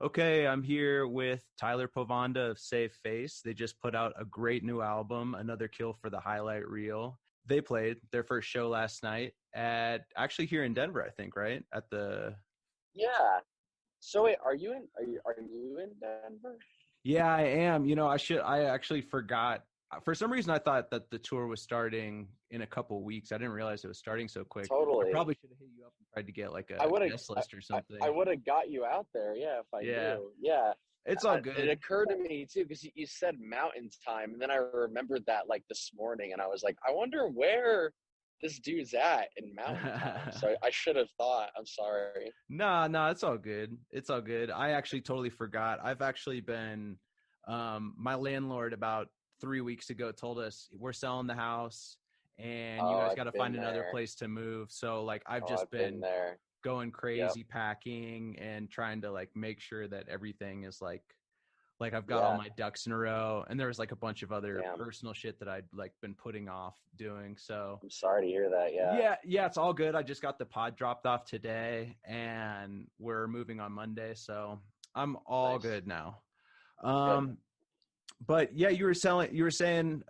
Okay, I'm here with Tyler Povanda of Save Face. They just put out a great new album, Another Kill for the Highlight Reel. They played their first show last night at actually here in Denver, I think, right? At the Yeah. So wait, are you in Denver? Yeah, I am. I actually forgot. For some reason I thought that the tour was starting in a couple weeks. I didn't realize it was starting so quick. I Totally. probably should have hit you up and tried to get like I a would have guest I, list or I, something. I would have got you out there, yeah, if I Yeah, knew. Yeah. it's all It good. occurred to me too because you said mountain time, and then I remembered that like this morning, and I was like, I wonder where this dude's at in mountain time. So I should have thought. I'm sorry. No, it's all good. It's all good. I actually totally forgot. I've actually been, my landlord about 3 weeks ago told us we're selling the house and you Oh, guys got I've to been find another there. place to move. So like I've Oh, just I've been been there. going Yep. crazy packing and trying to like make sure that everything is like I've got all Yeah. my ducks in a row, and there was like a bunch of other Damn. personal shit that I'd like been putting off doing. So I'm sorry to hear that. Yeah. yeah, it's all good. I just got the pod dropped off today and we're moving on Monday, so I'm all Nice. good now. Good. Um but yeah, you were saying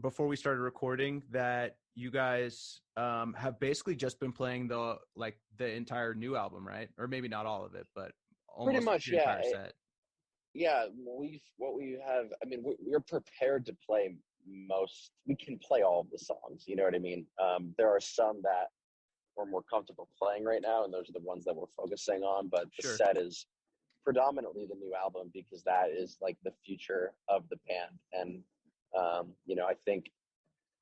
before we started recording that you guys have basically just been playing the entire new album, right? Or maybe not all of it, but Pretty almost much, the yeah. entire set. Yeah, what we have. I mean, we're prepared to play most. We can play all of the songs. You know what I mean? There are some that we're more comfortable playing right now, and those are the ones that we're focusing on. But the Sure. set is predominantly the new album because that is like the future of the band. And I think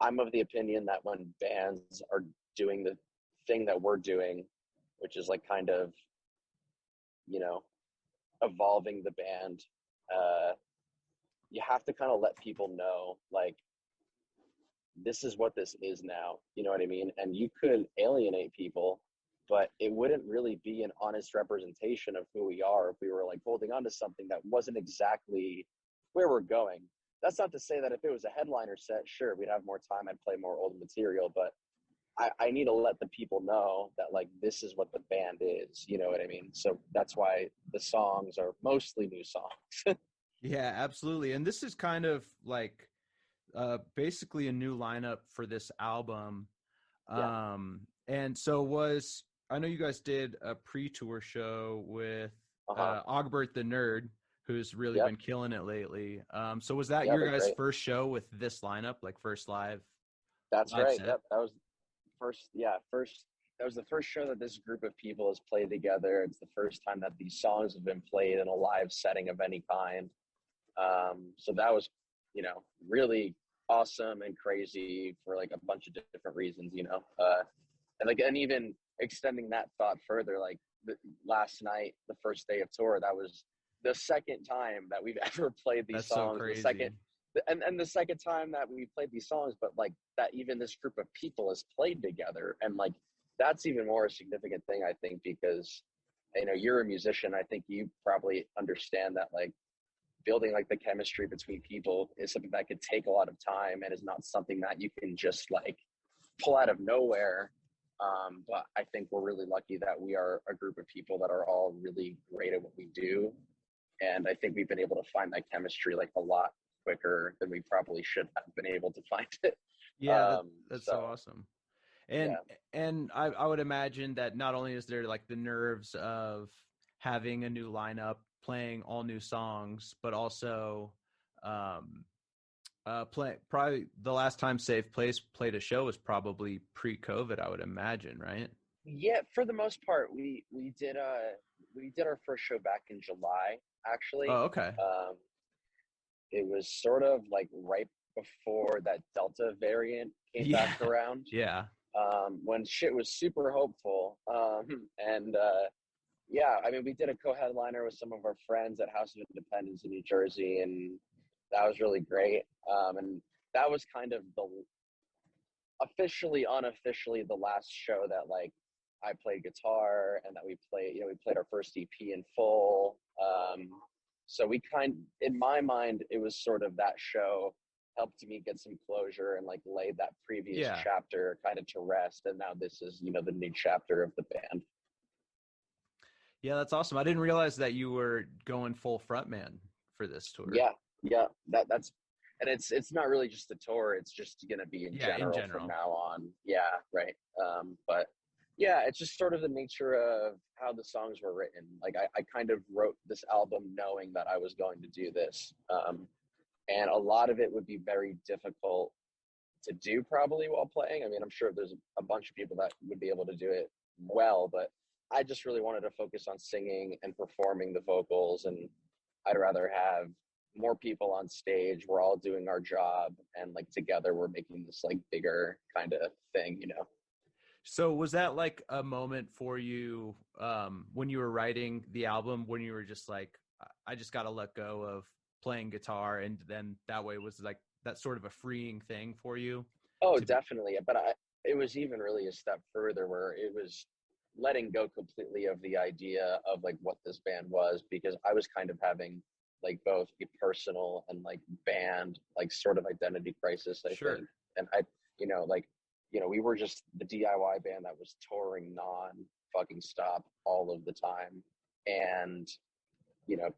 I'm of the opinion that when bands are doing the thing that we're doing, which is like kind of you know evolving the band, uh, you have to kind of let people know like this is what this is now. You know what I mean? And you could alienate people, but it wouldn't really be an honest representation of who we are if we were like holding on to something that wasn't exactly where we're going. That's not to say that if it was a headliner set, sure, we'd have more time, I'd play more old material, but I need to let the people know that like this is what the band is. You know what I mean? So that's why the songs are mostly new songs. Yeah, absolutely. And this is kind of like basically a new lineup for this album. Yeah. And so I know you guys did a pre-tour show with Uh-huh. Ogbert the Nerd, who's really Yep. been killing it lately. So was that Yeah, your they're guys' great. first show with this lineup, like first That's live right. set? Yep. That was the first show that this group of people has played together. It's the first time that these songs have been played in a live setting of any kind. So that was, really awesome and crazy for like a bunch of different reasons. And even extending that thought further, like last night, the first day of tour, that was the second time that we've ever played these That's so songs. crazy. And the second time that we played these songs, but like that even this group of people has played together. And like that's even more a significant thing, I think, because you're a musician. I think you probably understand that like building like the chemistry between people is something that could take a lot of time and is not something that you can just like pull out of nowhere. But I think we're really lucky that we are a group of people that are all really great at what we do. And I think we've been able to find that chemistry like a lot quicker than we probably should have been able to find it. Yeah, that's so So awesome. And yeah, I would imagine that not only is there like the nerves of having a new lineup, playing all new songs, but also probably the last time Safe Place played a show was probably pre-COVID, I would imagine, right? yeah. For the most part, we did our first show back in July. Actually, Oh, okay. um, it was sort of like right before that Delta variant came Yeah. back around. Yeah. When shit was super hopeful. And yeah, I mean, we did a co-headliner with some of our friends at House of Independence in New Jersey, and that was really great. And that was kind of the officially, unofficially, the last show that like I played guitar and that we played our first EP in full. So in my mind, it was sort of that show helped me get some closure and like lay that previous Yeah. chapter kind of to rest. And now this is, the new chapter of the band. Yeah, that's awesome. I didn't realize that you were going full frontman for this tour. Yeah, yeah, that's and it's not really just the tour, it's just gonna be in Yeah, in general from general. now on. Yeah, right. But yeah, it's just sort of the nature of how the songs were written. Like I kind of wrote this album knowing that I was going to do this. And a lot of it would be very difficult to do probably while playing. I mean, I'm sure there's a bunch of people that would be able to do it well, but I just really wanted to focus on singing and performing the vocals, and I'd rather have more people on stage. We're all doing our job, and like together we're making this like bigger kind of thing, you know. So was that like a moment for you when you were writing the album, when you were just like, I just got to let go of playing guitar, and then that way was like that sort of a freeing thing for you Oh, to be? definitely. But it was even really a step further where it was letting go completely of the idea of like what this band was, because I was kind of having like both a personal and like band, like sort of identity crisis, I Sure. think. And like, we were just the DIY band that was touring non fucking stop all of the time. And,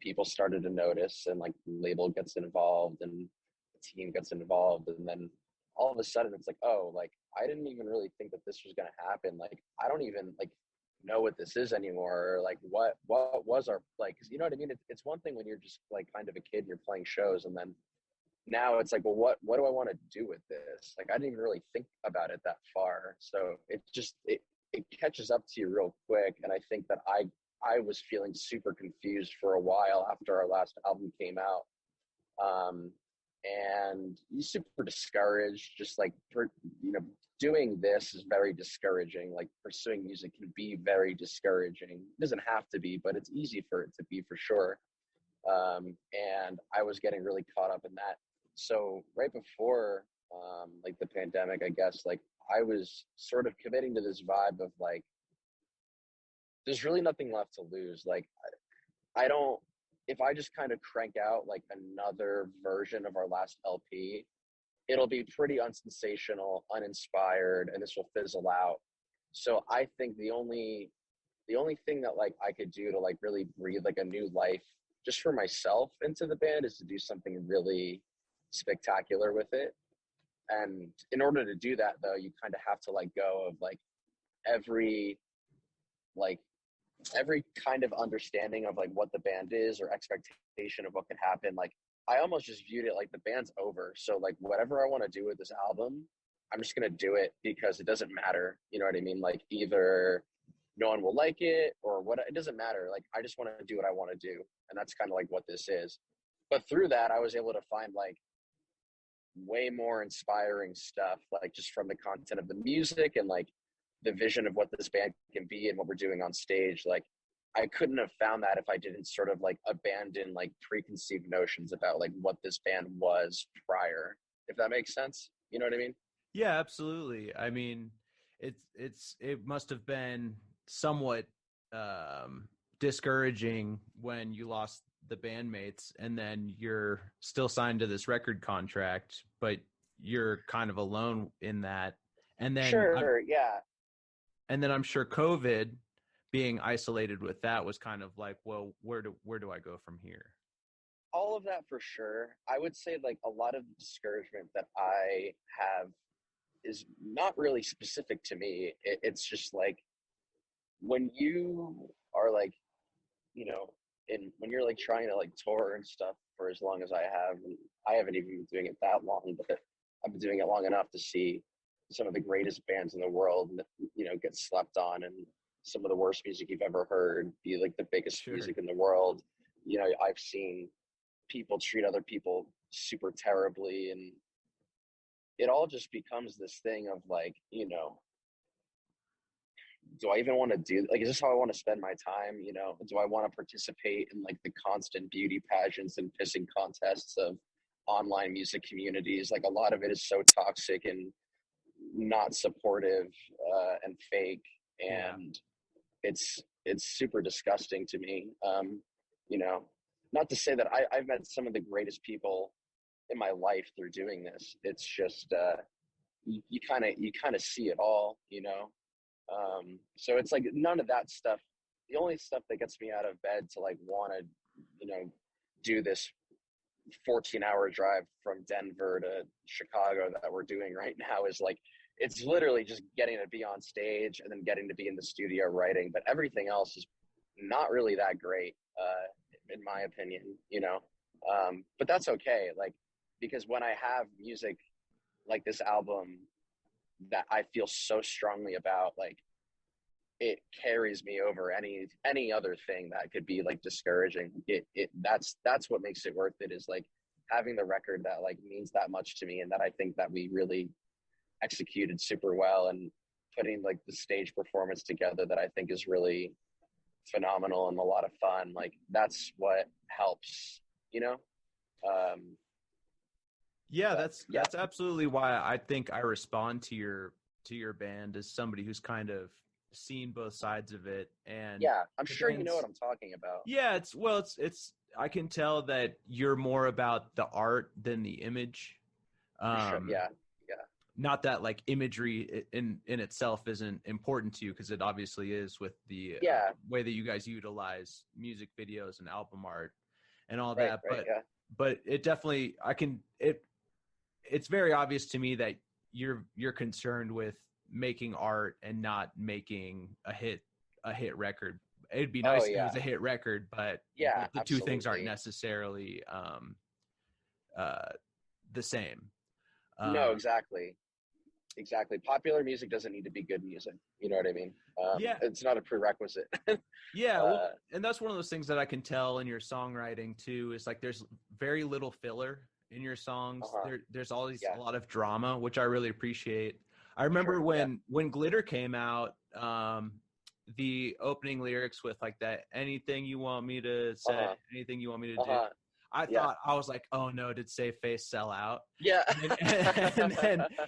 people started to notice, and like the label gets involved and the team gets involved. And then all of a sudden it's like, oh, like I didn't even really think that this was going to happen. Like I don't even like know what this is anymore. Or, like what was our, like, 'cause you know what I mean? It's one thing when you're just like kind of a kid and you're playing shows, and then now it's like, well, what do I want to do with this? Like I didn't even really think about it that far. So it catches up to you real quick. And I think that I was feeling super confused for a while after our last album came out. um, and super discouraged. Just like doing this is very discouraging. Like pursuing music can be very discouraging. It doesn't have to be, but it's easy for it to be, for sure. And I was getting really caught up in that. So right before like the pandemic, I guess, like I was sort of committing to this vibe of like, there's really nothing left to lose. Like I don't, if I just kind of crank out like another version of our last LP, it'll be pretty unsensational, uninspired, and this will fizzle out. So I think the only thing that like I could do to like really breathe like a new life just for myself into the band is to do something really spectacular with it. And in order to do that though, you kind of have to let go of like every like every kind of understanding of like what the band is or expectation of what could happen. Like I almost just viewed it like the band's over. So like whatever I want to do with this album, I'm just gonna do it because it doesn't matter. You know what I mean? Like either no one will like it or what, it doesn't matter. Like I just want to do what I want to do. And that's kind of like what this is. But through that, I was able to find like way more inspiring stuff, like just from the content of the music and like the vision of what this band can be and what we're doing on stage. Like I couldn't have found that if I didn't sort of like abandon like preconceived notions about like what this band was prior, if that makes sense. You know what I mean? Yeah, absolutely. I mean, it must have been somewhat discouraging when you lost the bandmates and then you're still signed to this record contract, but you're kind of alone in that. And then Sure, yeah. I'm sure COVID, being isolated with that, was kind of like, well, where do I go from here? All of that for sure. I would say like a lot of the discouragement that I have is not really specific to me. It's just like when you are like, you know, when you're like trying to like tour and stuff for as long as I have, and I haven't even been doing it that long, but I've been doing it long enough to see some of the greatest bands in the world, get slept on, and some of the worst music you've ever heard be like the biggest Sure. music in the world. I've seen people treat other people super terribly, and it all just becomes this thing of like, do I even want to do, like, is this how I want to spend my time? Do I want to participate in like the constant beauty pageants and pissing contests of online music communities? Like a lot of it is so toxic and not supportive, and fake. Yeah. And it's super disgusting to me. You know, not to say that I've met some of the greatest people in my life through doing this. It's just, you kind of see it all, so it's like none of that stuff the only stuff that gets me out of bed to like want to, you know, do this 14-hour drive from Denver to Chicago that we're doing right now is like, it's literally just getting to be on stage and then getting to be in the studio writing. But everything else is not really that great, in my opinion, you know? But that's okay. Like, because when I have music like this album that I feel so strongly about, like, it carries me over any other thing that could be like discouraging. That's what makes it worth it, is like having the record that like means that much to me, and that I think that we really executed super well, and putting like the stage performance together that I think is really phenomenal and a lot of fun. Like, that's what helps, you know? Yeah, that's absolutely why I think I respond to your band as somebody who's kind of seen both sides of it. And yeah, I'm sure you know what I'm talking about. Yeah, it's I can tell that you're more about the art than the image. Sure. Yeah. Not that like imagery in itself isn't important to you, because it obviously is, with the way that you guys utilize music videos and album art and all that. But it definitely, it's very obvious to me that you're concerned with making art and not making a hit record. It'd be nice if it was a hit record, but the two things aren't necessarily the same. No, exactly. Popular music doesn't need to be good music. You know what I mean? It's not a prerequisite. Well, and that's one of those things that I can tell in your songwriting too, is like there's very little filler in your songs. There's always a lot of drama, which I really appreciate. I remember when Glitter came out, the opening lyrics with like that, anything you want me to say, anything you want me to do. I thought, I was like, oh no, did Save Face sell out? Yeah.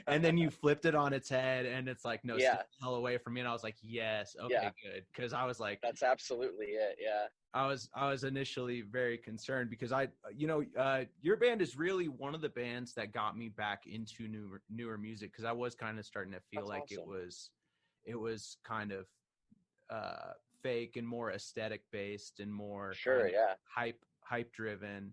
and then you flipped it on its head, and it's like, no, stay the hell away from me. And I was like, yes, okay, good. Because I was like, that's absolutely it. Yeah. I was initially very concerned, because your band is really one of the bands that got me back into newer music, because I was kind of starting to feel like awesome. it was kind of fake and more aesthetic based and more hype driven.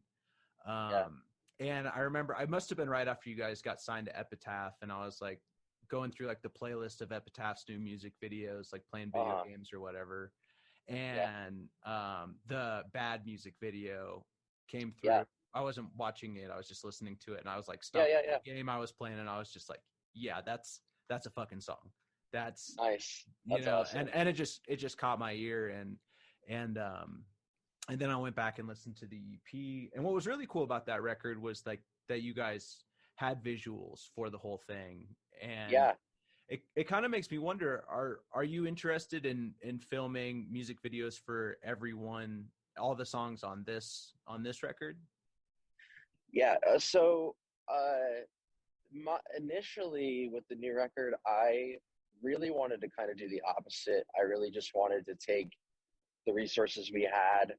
And I remember I must have been right after you guys got signed to Epitaph, and I was like going through like the playlist of Epitaph's new music videos, like playing video games or whatever. And the Bad music video came through. I wasn't watching it, I was just listening to it, and I was like, stop the game I was playing, and I was just like, yeah, that's a fucking song. That's nice. That's awesome. And it just caught my ear, and then I went back and listened to the EP. And what was really cool about that record was like that you guys had visuals for the whole thing. And it kind of makes me wonder, are you interested in filming music videos for everyone, all the songs on this record? Yeah. Initially with the new record, I really wanted to kind of do the opposite. I really just wanted to take the resources we had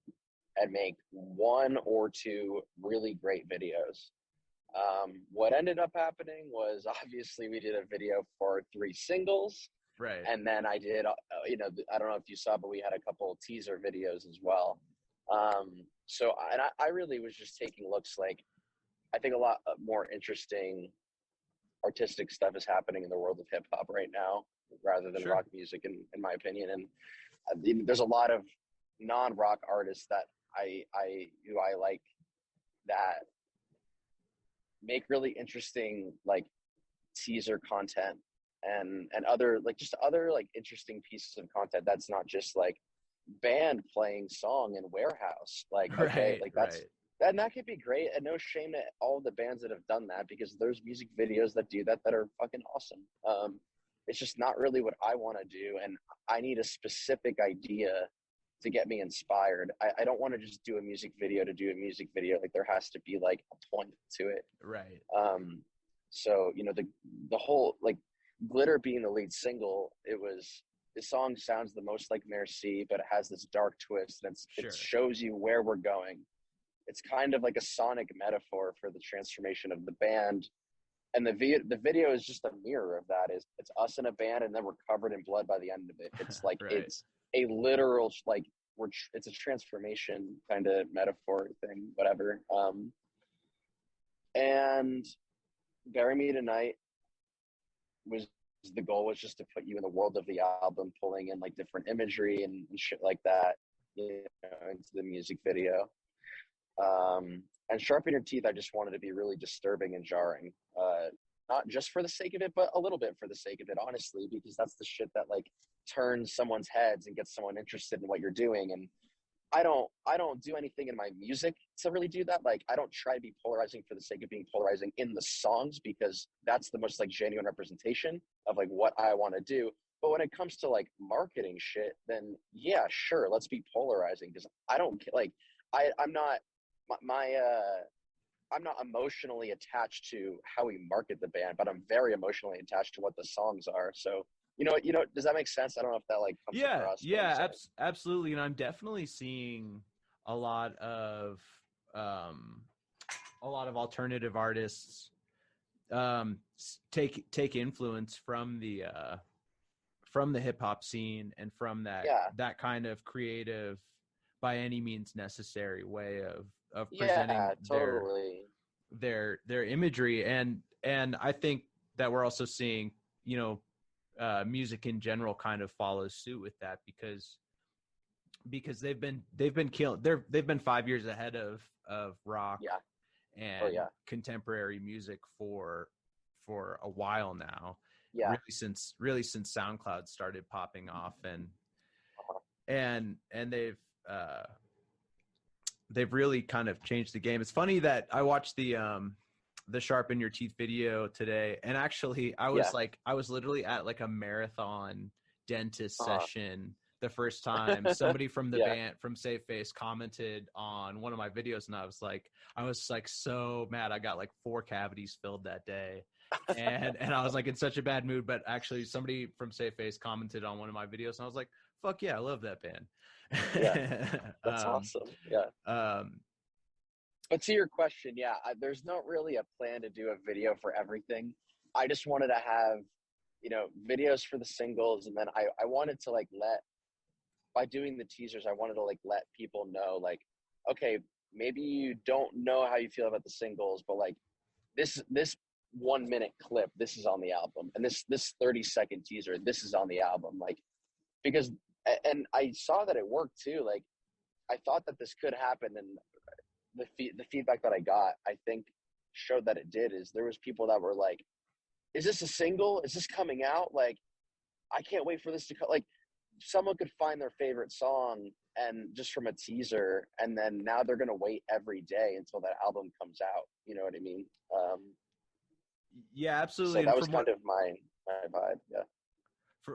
and make one or two really great videos. What ended up happening was, obviously we did a video for 3 singles, right? And then I did, I don't know if you saw, but we had a couple of teaser videos as well. I really was just taking looks. Like, I think a lot more interesting artistic stuff is happening in the world of hip hop right now, rather than rock music, in my opinion. And there's a lot of non-rock artists that I like, that make really interesting like teaser content and other like interesting pieces of content that's not just like band playing song in warehouse. Like, and that could be great, and no shame to all the bands that have done that, because there's music videos that do that are fucking awesome. It's just not really what I want to do, and I need a specific idea to get me inspired. I don't want to just do a music video to do a music video. Like, there has to be like a point to it. Right. So, the whole, like, Glitter being the lead single, the song sounds the most like Merci, but it has this dark twist, and it shows you where we're going. It's kind of like a sonic metaphor for the transformation of the band. And the video is just a mirror of that. It's us in a band, and then we're covered in blood by the end of it. It's like, a literal, like, it's a transformation kind of metaphor thing, whatever. And Bury Me Tonight was, the goal was just to put you in the world of the album, pulling in like different imagery and shit like that, into the music video. And Sharpen Your Teeth, I just wanted to be really disturbing and jarring. Not just for the sake of it, but a little bit for the sake of it, honestly, because that's the shit that like turns someone's heads and gets someone interested in what you're doing. And I don't do anything in my music to really do that. Like, I don't try to be polarizing for the sake of being polarizing in the songs, because that's the most like genuine representation of like what I want to do. But when it comes to like marketing shit, then yeah, sure, let's be polarizing, because I don't like, I'm not I'm not emotionally attached to how we market the band, but I'm very emotionally attached to what the songs are. So, does that make sense? I don't know if that like comes across. Yeah, absolutely. And I'm definitely seeing a lot of alternative artists take influence from the hip hop scene and from that kind of creative, by any means necessary way of presenting their imagery. And I think that we're also seeing, music in general kind of follows suit with that, because they've been 5 years ahead of rock and contemporary music for a while now. Really since SoundCloud started popping off, and they've really kind of changed the game. It's funny that I watched the Sharpen Your Teeth video today, and actually I was literally at like a marathon dentist session the first time. Somebody from the band from Safe Face commented on one of my videos, and I was like so mad. I got like 4 cavities filled that day, and I was like in such a bad mood. But actually somebody from Safe Face commented on one of my videos, and I was like, fuck yeah, I love that band. That's awesome. But to your question, there's not really a plan to do a video for everything. I just wanted to have, videos for the singles, and then I wanted to like by doing the teasers, I wanted to like let people know, like, okay, maybe you don't know how you feel about the singles, but like this 1 minute clip, this is on the album, and this 30-second teaser, this is on the album, like, because, and I saw that it worked too. Like, I thought that this could happen, and the feedback that I got, I think, showed that it did. Is there was people that were like, is this a single? Is this coming out? Like, I can't wait for this to come. Like, someone could find their favorite song and just from a teaser, and then now they're going to wait every day until that album comes out. You know what I mean? Yeah, absolutely. So that was kind of my vibe. Yeah.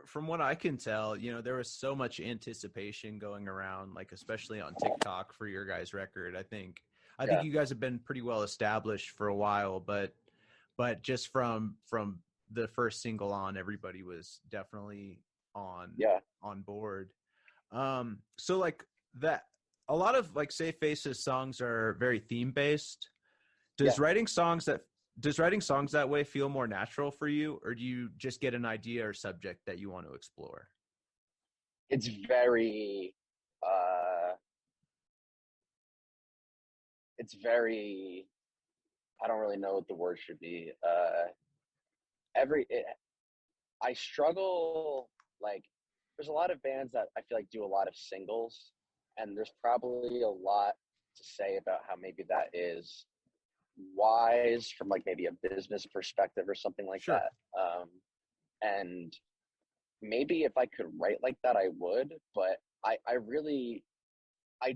From what I can tell, there was so much anticipation going around, like especially on TikTok for your guys' record. I think you guys have been pretty well established for a while, but just from the first single on, everybody was definitely on board. So like that, a lot of like Safe Face's songs are very theme based. Does writing songs that way feel more natural for you, or do you just get an idea or subject that you want to explore? It's very I don't really know what the word should be. I struggle, like, there's a lot of bands that I feel like do a lot of singles, and there's probably a lot to say about how maybe that is wise from like maybe a business perspective or something like that. And maybe if I could write like that, I would, but I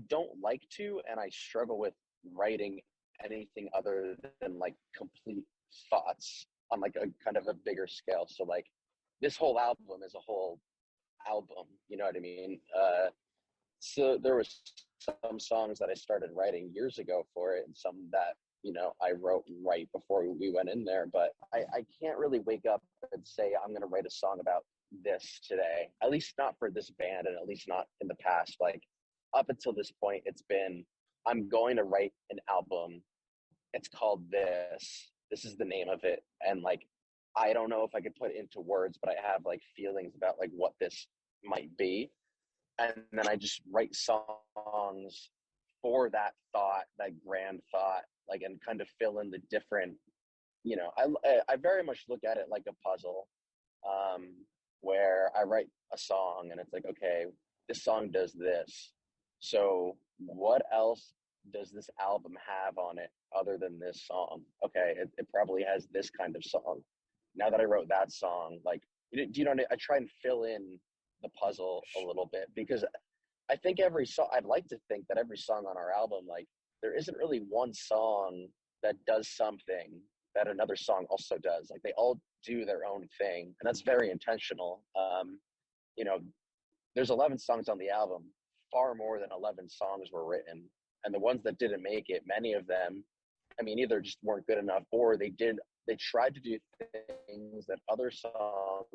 don't like to, and I struggle with writing anything other than like complete thoughts on like a kind of a bigger scale. So like this whole album is a whole album, you know what I mean? So there was some songs that I started writing years ago for it, and some that, I wrote right before we went in there, but I can't really wake up and say, I'm going to write a song about this today, at least not for this band, and at least not in the past. Like, up until this point, it's been, I'm going to write an album. It's called this. This is the name of it. And like, I don't know if I could put it into words, but I have like feelings about like what this might be. and then I just write songs for that thought, that grand thought, like, and kind of fill in the different, you know, I very much look at it like a puzzle, where I write a song and it's like, okay, this song does this. So what else does this album have on it other than this song? Okay, it probably has this kind of song. Now that I wrote that song, like, do you know what I mean? I try and fill in the puzzle a little bit, because I think every song, I'd like to think that every song on our album, like, there isn't really one song that does something that another song also does. Like, they all do their own thing, and that's very intentional. You know, there's 11 songs on the album. Far more than 11 songs were written, and the ones that didn't make it, many of them, I mean, either just weren't good enough, or they tried to do things that other songs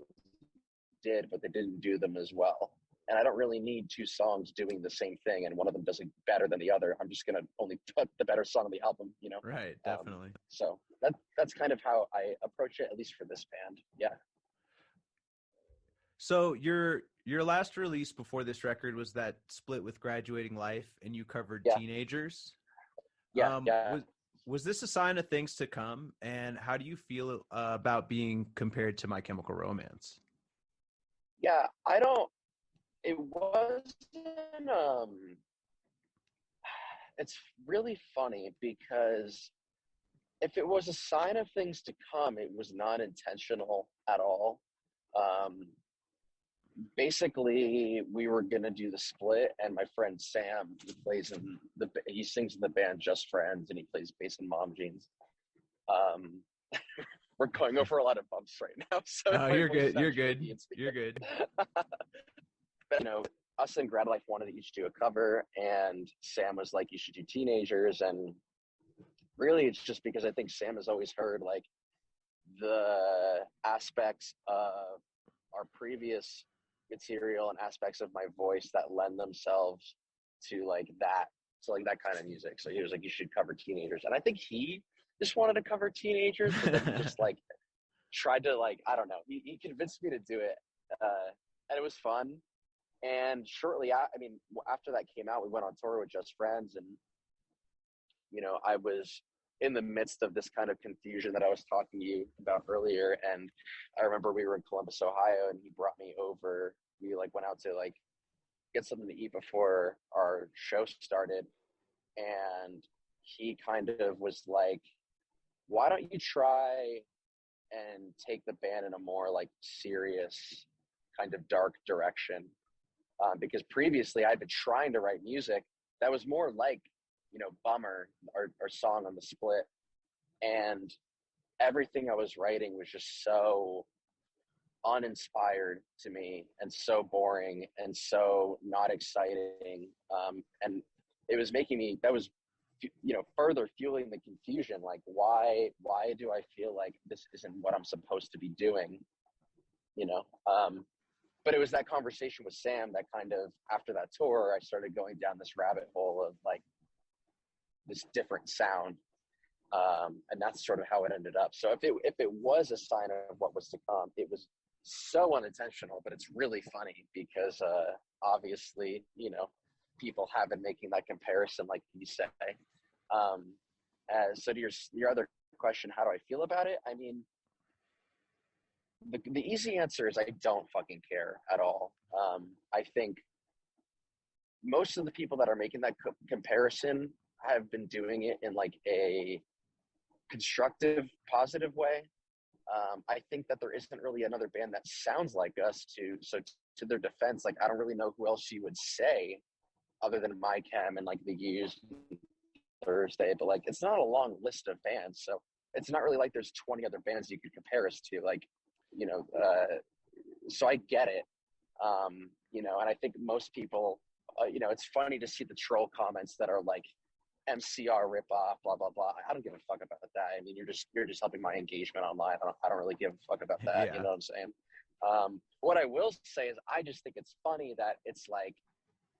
did, but they didn't do them as well. And I don't really need two songs doing the same thing and one of them does it better than the other. I'm just going to only put the better song on the album, you know? Right, definitely. So that's kind of how I approach it, at least for this band. Yeah. So your last release before this record was that split with Graduating Life, and you covered Teenagers. Yeah. Was this a sign of things to come? And how do you feel about being compared to My Chemical Romance? Yeah, it wasn't, it's really funny, because if it was a sign of things to come, it was not intentional at all. Basically, we were going to do the split, and my friend Sam, he sings in the band Just Friends, and he plays bass in Mom Jeans. We're going over a lot of bumps right now. So you're good. You're good. But, you know, us and Grad Life wanted to each do a cover, and Sam was like, you should do Teenagers. And really, it's just because I think Sam has always heard, like, the aspects of our previous material and aspects of my voice that lend themselves to that kind of music. So he was like, you should cover Teenagers. And I think he just wanted to cover Teenagers, but then he just tried to, I don't know, he convinced me to do it, and it was fun. And shortly after that came out, we went on tour with Just Friends, and you know, I was in the midst of this kind of confusion that I was talking to you about earlier. And I remember we were in Columbus, Ohio, and he brought me over. We went out to get something to eat before our show started. And he kind of was like, why don't you try and take the band in a more serious kind of dark direction? Because previously I'd been trying to write music that was more Bummer, our song on the split, and everything I was writing was just so uninspired to me, and so boring, and so not exciting, and it was making me, that was further fueling the confusion. Why do I feel like this isn't what I'm supposed to be doing, but it was that conversation with Sam that kind of, after that tour, I started going down this rabbit hole of this different sound, and that's sort of how it ended up. So if it was a sign of what was to come, it was so unintentional, but it's really funny because obviously people have been making that comparison, like you say. So to your other question, how do I feel about it? I mean, the easy answer is I don't fucking care at all. I think most of the people that are making that comparison have been doing it in a constructive, positive way. I think that there isn't really another band that sounds like us so to their defense, I don't really know who else you would say other than My Chem and the Used, Thursday, but it's not a long list of bands. So it's not really there's 20 other bands you could compare us to, so I get it. And I think most people, it's funny to see the troll comments that are MCR ripoff, blah blah blah. I don't give a fuck about that. I mean, you're just helping my engagement online. I don't really give a fuck about that. Yeah. You know what I'm saying? What I will say is I just think it's funny that it's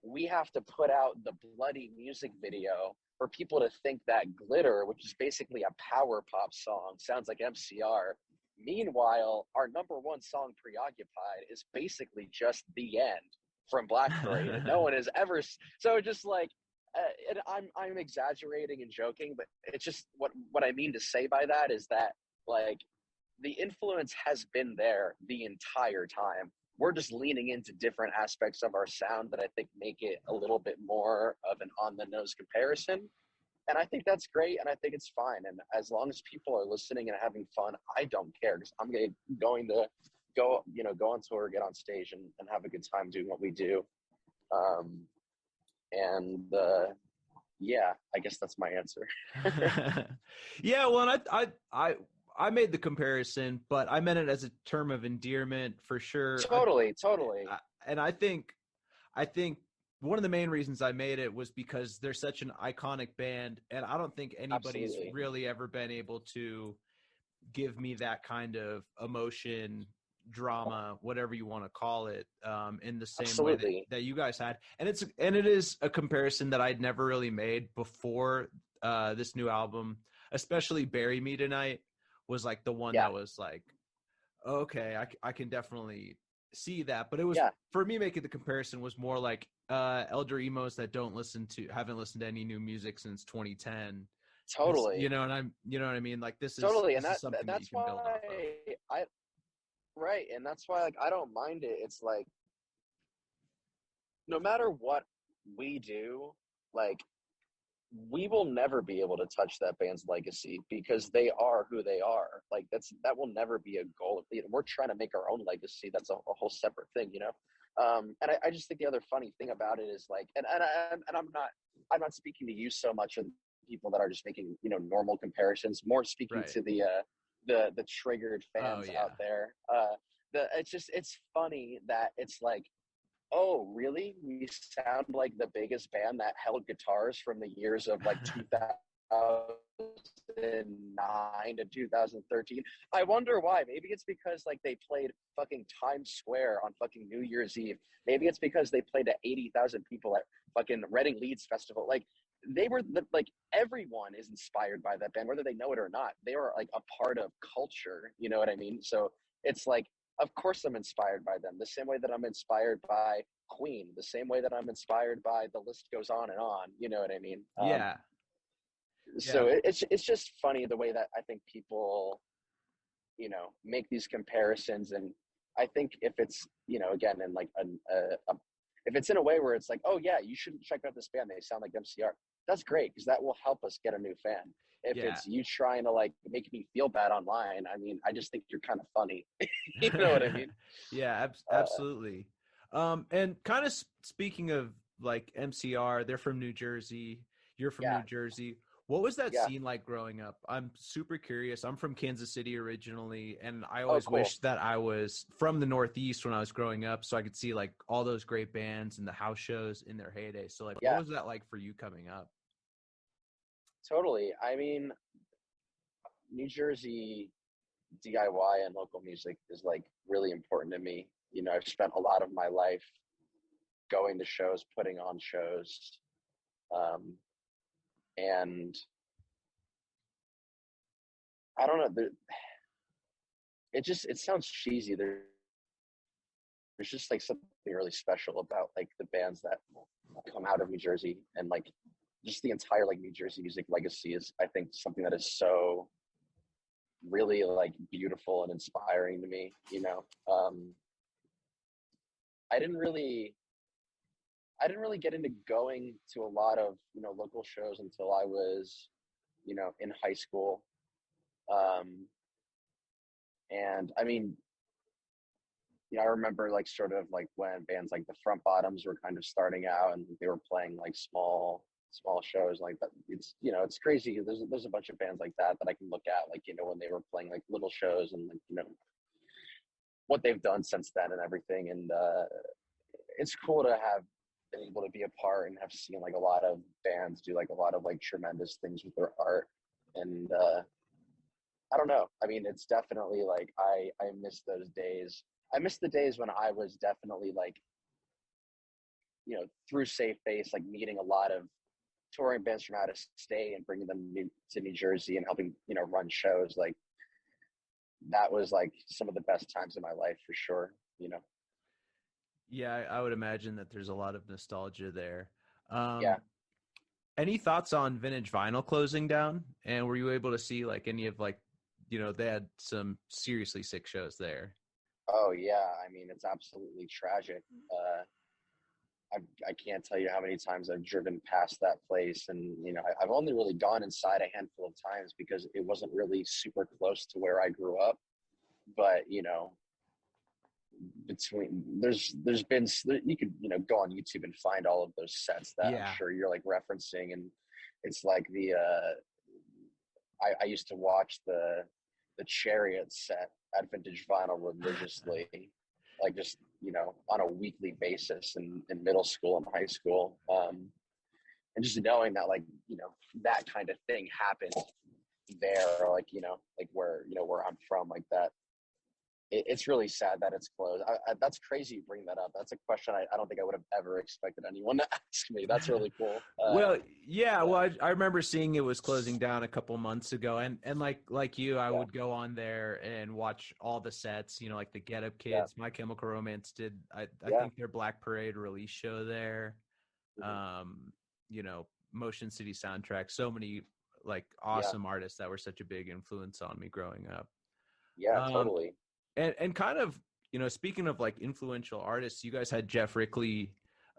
we have to put out the bloody music video for people to think that Glitter, which is basically a power pop song, sounds like MCR. Meanwhile, our number one song, Preoccupied, is basically just The End from Black Parade, and no one has ever. So just like, and I'm exaggerating and joking, but it's just what I mean to say by that is that like the influence has been there the entire time. We're just leaning into different aspects of our sound that I think make it a little bit more of an on the nose comparison. And I think that's great, and I think it's fine. And as long as people are listening and having fun, I don't care, because I'm going to go on tour, get on stage, and have a good time doing what we do. Yeah, I guess that's my answer. Yeah, well, and I made the comparison, but I meant it as a term of endearment for sure. Totally. And I think one of the main reasons I made it was because they're such an iconic band, and I don't think anybody's really ever been able to give me that kind of emotion, drama, whatever you want to call it, in the same way that you guys had. And it is a comparison that I'd never really made before this new album, especially Bury Me Tonight was like the one that was like, okay, I can definitely see that. But it was, for me, making the comparison was more like elder emos that haven't listened to any new music since 2010. Totally. You know what I mean? Like this is totally, and this is something that's that you can build off of. Right, and that's why like I don't mind it. It's like no matter what we do, like we will never be able to touch that band's legacy because they are who they are. Like that will never be a goal. We're trying to make our own legacy. That's a whole separate thing, you know. And I just think the other funny thing about it is like, and I'm not speaking to you so much of people that are just making normal comparisons. More speaking to the triggered fans out there. It's funny that it's like, oh, really? We sound like the biggest band that held guitars from the years of like 2009 to 2013. I wonder why. Maybe it's because like they played fucking Times Square on fucking New Year's Eve. Maybe it's because they played to 80,000 people at fucking Reading Leeds Festival. Like they were like everyone is inspired by that band, whether they know it or not. They are like a part of culture. You know what I mean? So it's like, of course I'm inspired by them, the same way that I'm inspired by Queen, the same way that I'm inspired by, the list goes on and on, you know what I mean? So it's just funny the way that I think people, make these comparisons. And I think if it's, again, in like if it's in a way where it's like, oh yeah, you should check out this band, they sound like MCR, that's great, because that will help us get a new fan. If it's you trying to like make me feel bad online, I mean, I just think you're kind of funny. You know what I mean? Absolutely. And kind of speaking of like MCR, they're from New Jersey. You're from New Jersey. What was that scene like growing up? I'm super curious. I'm from Kansas City originally, and I always wished that I was from the Northeast when I was growing up, so I could see like all those great bands and the house shows in their heyday. So like, what was that like for you coming up? Totally. I mean, New Jersey DIY and local music is like really important to me. I've spent a lot of my life going to shows, putting on shows. And I don't know, it sounds cheesy. There's just like something really special about like the bands that come out of New Jersey, and like just the entire like New Jersey music legacy is, I think, something that is so really like beautiful and inspiring to me. I didn't really get into going to a lot of local shows until I was in high school. And I mean, I remember like sort of like when bands like the Front Bottoms were kind of starting out and they were playing like small shows like that. It's it's crazy. There's a bunch of bands like that I can look at, like when they were playing like little shows, and like what they've done since then and everything. And it's cool to have been able to be a part and have seen like a lot of bands do like a lot of like tremendous things with their art. And I don't know. I mean, it's definitely like I miss those days. I miss the days when I was definitely like, through Safe Face, like meeting a lot of touring bands from out of state and bringing them to New Jersey and helping, run shows. Like that was like some of the best times in my life for sure. Yeah, I would imagine that there's a lot of nostalgia there. Yeah. Any thoughts on vintage vinyl closing down? And were you able to see like any of like, they had some seriously sick shows there. Oh yeah. I mean, it's absolutely tragic. I can't tell you how many times I've driven past that place, and I've only really gone inside a handful of times because it wasn't really super close to where I grew up. But between there's been, you could go on YouTube and find all of those sets that I'm Yeah. sure you're like referencing, and it's like I used to watch the Chariot set at Vintage Vinyl religiously, like just on a weekly basis in middle school and high school, and just knowing that like that kind of thing happened there, or like like where I'm from, like that. It's really sad that it's closed. That's crazy you bring that up. That's a question I don't think I would have ever expected anyone to ask me. That's really cool. Well, yeah. Well, I remember seeing it was closing down a couple months ago, and like you, I would go on there and watch all the sets. Like the Get Up Kids, My Chemical Romance did. I think their Black Parade release show there. Motion City Soundtrack. So many like awesome artists that were such a big influence on me growing up. Yeah, totally. And kind of, speaking of like influential artists, you guys had Geoff Rickly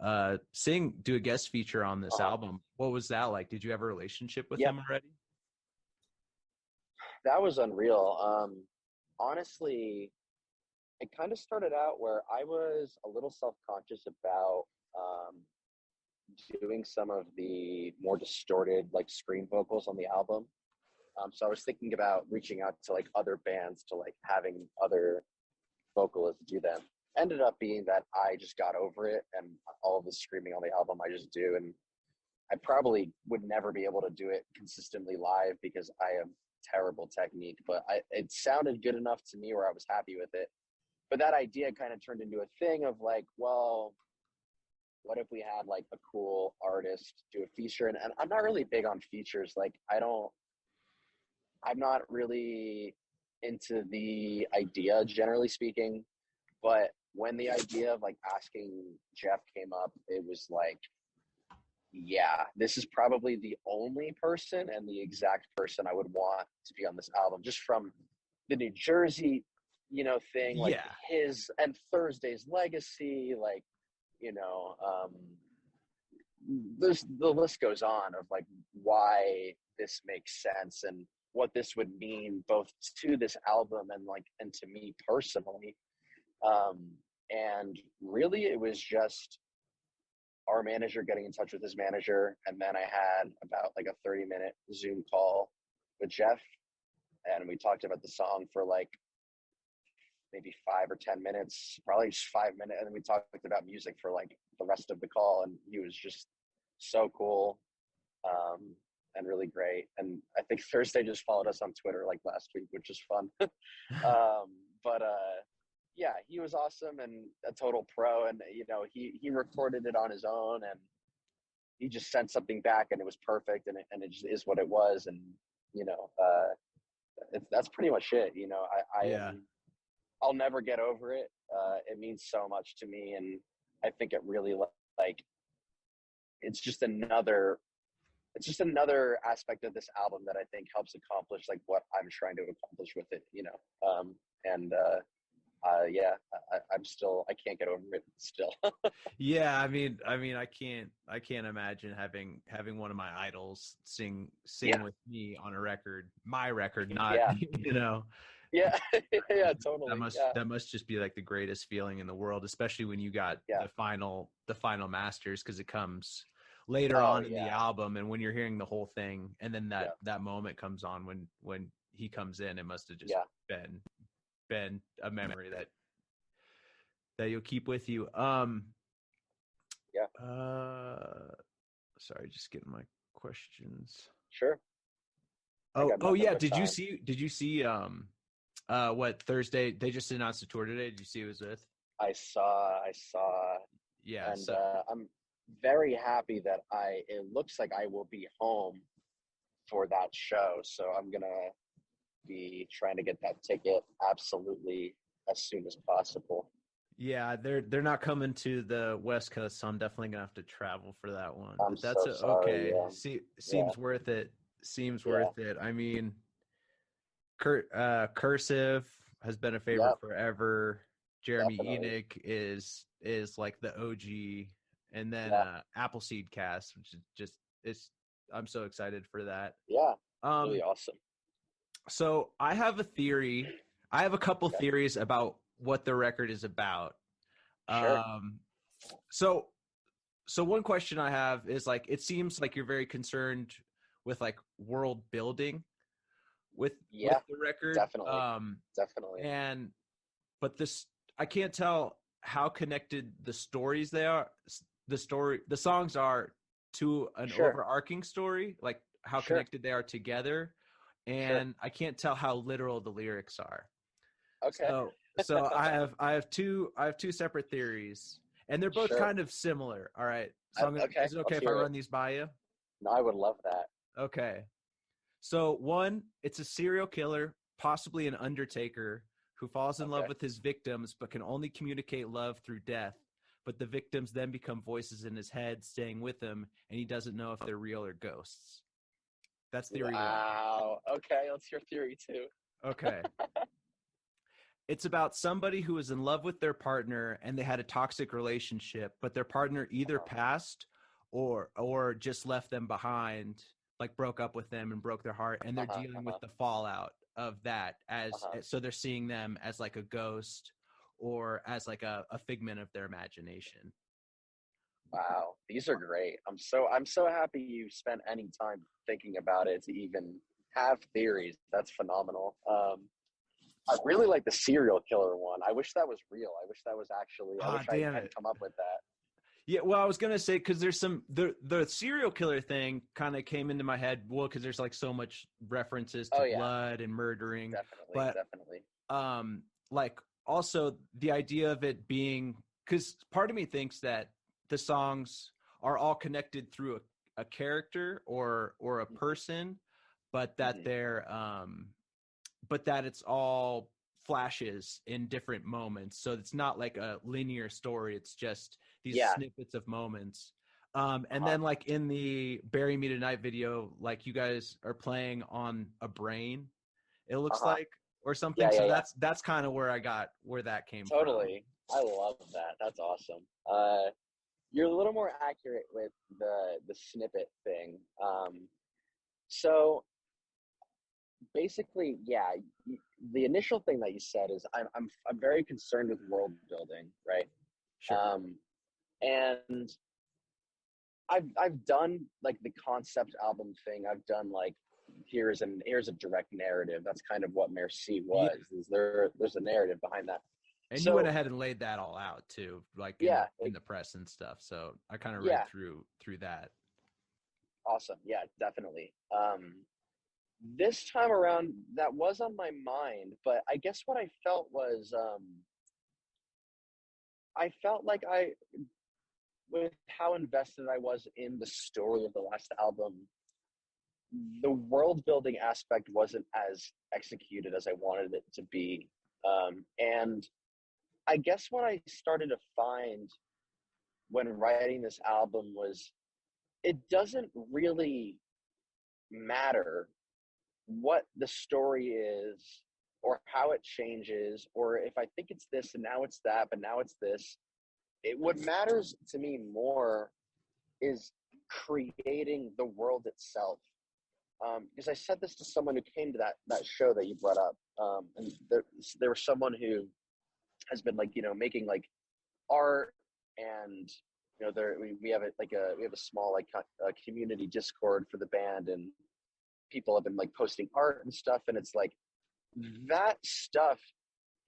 do a guest feature on this album. What was that like? Did you have a relationship with him already? That was unreal. Honestly, it kind of started out where I was a little self-conscious about doing some of the more distorted like scream vocals on the album. So I was thinking about reaching out to like other bands, to like having other vocalists do them. Ended up being that I just got over it, and all of the screaming on the album I just do, and I probably would never be able to do it consistently live because I have terrible technique, but it sounded good enough to me where I was happy with it. But that idea kind of turned into a thing of like, well, what if we had like a cool artist do a feature? And I'm not really big on features. Like I'm not really into the idea, generally speaking, but when the idea of like asking Geoff came up, it was like, yeah, this is probably the only person and the exact person I would want to be on this album, just from the New Jersey, thing, like his and Thursday's legacy, like, there's the list goes on of like why this makes sense and what this would mean both to this album and to me personally. And really it was just our manager getting in touch with his manager, and then I had about like a 30-minute Zoom call with Geoff, and we talked about the song for like maybe 5 or 10 minutes, probably just 5 minutes, and then we talked about music for like the rest of the call, and he was just so cool, and really great. And I think Thursday just followed us on Twitter like last week, which is fun. But yeah, he was awesome and a total pro, and he recorded it on his own, and he just sent something back, and it was perfect, and it just is what it was. And that's pretty much it. I'll never get over it. It means so much to me, and I think it really like it's just another aspect of this album that I think helps accomplish like what I'm trying to accomplish with it. Yeah, I can't get over it still. Yeah, I mean, I can't imagine having one of my idols sing with me on a record, my record, not Yeah, yeah, totally. That must just be like the greatest feeling in the world, especially when you got the final masters, because it comes later on in the album, and when you're hearing the whole thing, and then that moment comes on when he comes in, it must have just been a memory that you'll keep with you. Sorry, just getting my questions. Sure. Oh yeah. Did you see what Thursday they just announced the tour today? Did you see who it was with? I saw. Yeah. And I'm very happy that it looks like I will be home for that show. So I'm going to be trying to get that ticket absolutely as soon as possible. Yeah, they're not coming to the West Coast, so I'm definitely gonna have to travel for that one. I'm But that's so sorry. okay. Yeah. Yeah. Seems worth it. Seems Yeah. worth it. I mean, Cursive has been a favorite Yep. forever. Jeremy Definitely. Enoch is like the OG, and then Yeah. Appleseed Cast, which is just it's. I'm so excited for that. Yeah. Um, Really awesome. so I have a theory. I have a couple Okay. theories about what the record is about. Sure. Um, so so one question I have is like it seems like you're very concerned with like world building with Yeah. the record. Definitely. Definitely. And but this I can't tell how connected the stories they are the songs are to an Sure. overarching story, like how Sure. connected they are together, Sure. and I can't tell how literal the lyrics are. Okay. So I have two separate theories, and they're both Sure. kind of similar. All right. So Okay. is it okay Let's if I hear it. run these by you? No, I would love that. Okay. So one, it's a serial killer, possibly an undertaker, who falls in love Okay. with his victims but can only communicate love through death. But the victims then become voices in his head, staying with him, and he doesn't know if they're real or ghosts. That's theory one. Wow. Okay. Let's hear theory two. Okay. It's about somebody who is in love with their partner and they had a toxic relationship, but their partner either Uh-huh. passed or just left them behind, like broke up with them and broke their heart, and they're Uh-huh. dealing with Uh-huh. the fallout of that as Uh-huh. so they're seeing them as like a ghost or as like a figment of their imagination. Wow. These are great. I'm so happy you spent any time thinking about it to even have theories. That's phenomenal. I really like the serial killer one. I wish that was real. I wish that was actually. I Ah, wish I damn had it. come up with that. Yeah, well, I was gonna say because there's some the serial killer thing kind of came into my head. Well, because there's like so much references Oh to yeah, blood and murdering, definitely, but definitely. like also the idea of it being because part of me thinks that the songs are all connected through a character or a Hmm. person, but that Hmm. but that it's all flashes in different moments. So it's not like a linear story. It's just these Yeah. snippets of moments. And Uh-huh. then like in the Bury Me Tonight video, like you guys are playing on a brain, it looks Uh-huh. like, or something. Yeah, yeah, So yeah. that's kind of where that came from. Totally. I love that. That's awesome. You're a little more accurate with the snippet thing. So basically, yeah, the initial thing that you said is I'm very concerned with world building, right? Sure. Um, and I've done like the concept album thing. I've done like here's a direct narrative. That's kind of what Merci Yeah. was. There's a narrative behind that. And you went So ahead and laid that all out too, like yeah, in the press and stuff. So I kind of read yeah, through that. awesome. Yeah, definitely. This time around, that was on my mind, but I guess what I felt was I felt like with how invested I was in the story of the last album, the world building aspect wasn't as executed as I wanted it to be. And I guess what I started to find when writing this album was it doesn't really matter what the story is or how it changes, or if I think it's this and now it's that, but now it's this. What matters to me more is creating the world itself. Because I said this to someone who came to that show that you brought up, and there was someone who has been like making like art, and there we have we have a small like community Discord for the band, and people have been like posting art and stuff, and it's like that stuff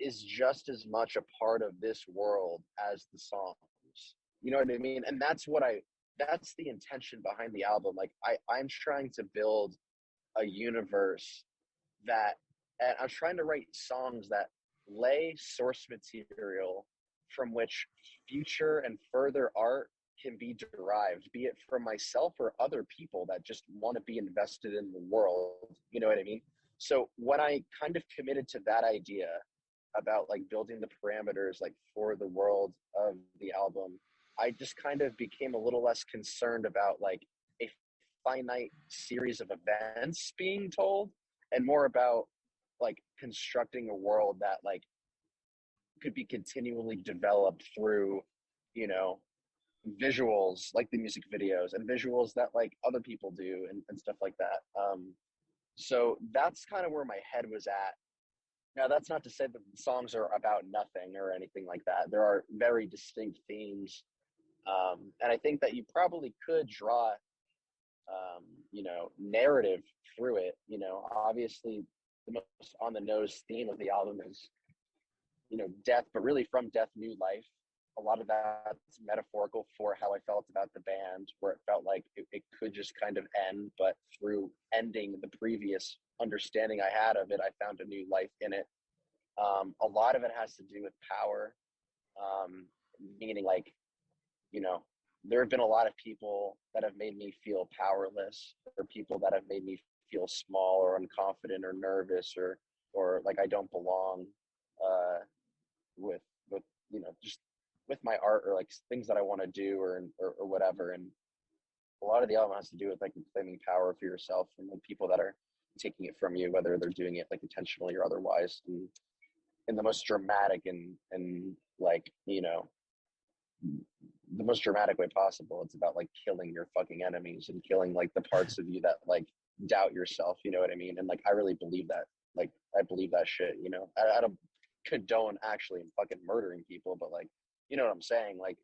is just as much a part of this world as the songs. You know what I mean? And that's the intention behind the album. Like I'm trying to build a universe that, and I'm trying to write songs that lay source material from which future and further art can be derived, be it from myself or other people that just want to be invested in the world. You know what I mean? So when I kind of committed to that idea, about like building the parameters like for the world of the album, I just kind of became a little less concerned about like a finite series of events being told, and more about like constructing a world that like could be continually developed through, you know, visuals like the music videos and visuals that like other people do and stuff like that. So that's kind of where my head was at. Now, that's not to say that the songs are about nothing or anything like that. There are very distinct themes. And I think that you probably could draw, you know, narrative through it. You know, obviously the most on the nose theme of the album is, you know, death, but really from death, new life. A lot of that's metaphorical for how I felt about the band, where it felt like it could just kind of end, but through ending the previous understanding I had of it, I found a new life in it. A lot of it has to do with power, meaning like, you know, there have been a lot of people that have made me feel powerless, or people that have made me feel small or unconfident or nervous or like I don't belong, with you know, just with my art or like things that I want to do or whatever. And a lot of the album has to do with like claiming power for yourself from like people that are taking it from you, whether they're doing it like intentionally or otherwise, and in the most dramatic and like, you know, the most dramatic way possible. It's about like killing your fucking enemies and killing like the parts of you that like doubt yourself, you know what I mean? And like I really believe that. Like I believe that shit, you know. I don't condone actually fucking murdering people, but like, you know what I'm saying? Like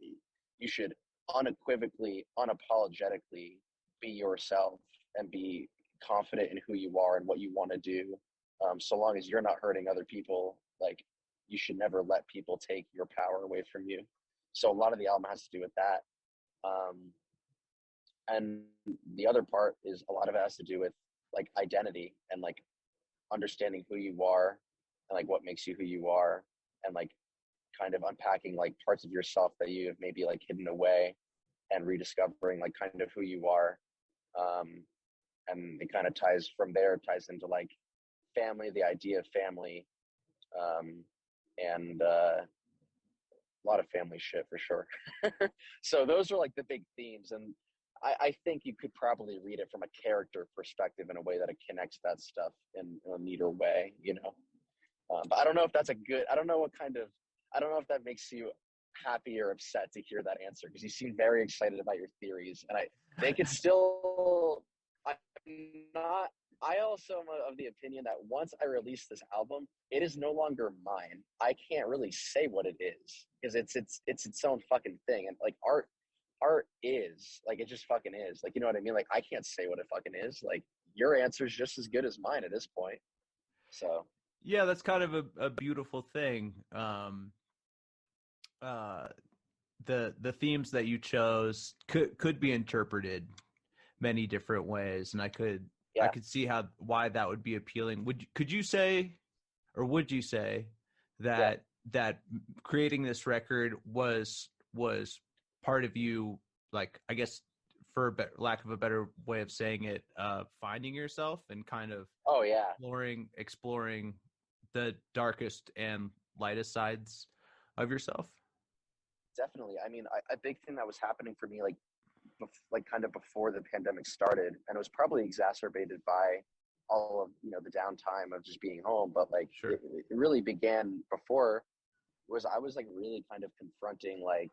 you should unequivocally, unapologetically be yourself and be confident in who you are and what you want to do. So long as you're not hurting other people, like you should never let people take your power away from you. So a lot of the album has to do with that. And the other part is a lot of it has to do with like identity and like understanding who you are and like what makes you who you are, and like kind of unpacking like parts of yourself that you have maybe like hidden away and rediscovering like kind of who you are. And it kind of ties into like family, the idea of family, and a lot of family shit for sure. So those are like the big themes, and I think you could probably read it from a character perspective in a way that it connects that stuff in a neater way, you know. But I don't know if that's I don't know if that makes you happy or upset to hear that answer, because you seem very excited about your theories, and I think it's still, I also am of the opinion that once I release this album, it is no longer mine. I can't really say what it is, because it's its own fucking thing. And like art is like, it just fucking is, like, you know what I mean? Like I can't say what it fucking is. Like your answer is just as good as mine at this point. So Yeah, that's kind of a beautiful thing. The themes that you chose could be interpreted many different ways, and I could see why that would be appealing. Would you say that creating this record was part of you, like, I guess, for lack of a better way of saying it, finding yourself and kind of exploring the darkest and lightest sides of yourself? Definitely. I mean, a big thing that was happening for me, like kind of before the pandemic started, and it was probably exacerbated by all of, you know, the downtime of just being home, but like sure. it really began before, was I was like really kind of confronting like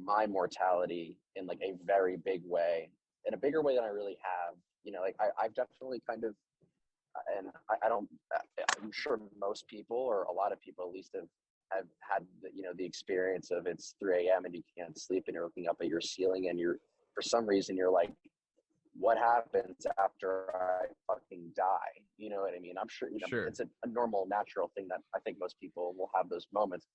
my mortality in like a very big way, in a bigger way than I really have, you know. Like I've definitely kind of, and I don't, I'm sure most people, or a lot of people at least, have had the, you know, the experience of it's 3 a.m. and you can't sleep and you're looking up at your ceiling and you're, for some reason you're like, what happens after I fucking die? You know what I mean? I'm sure, you know, Sure. It's a normal, natural thing that I think most people will have those moments.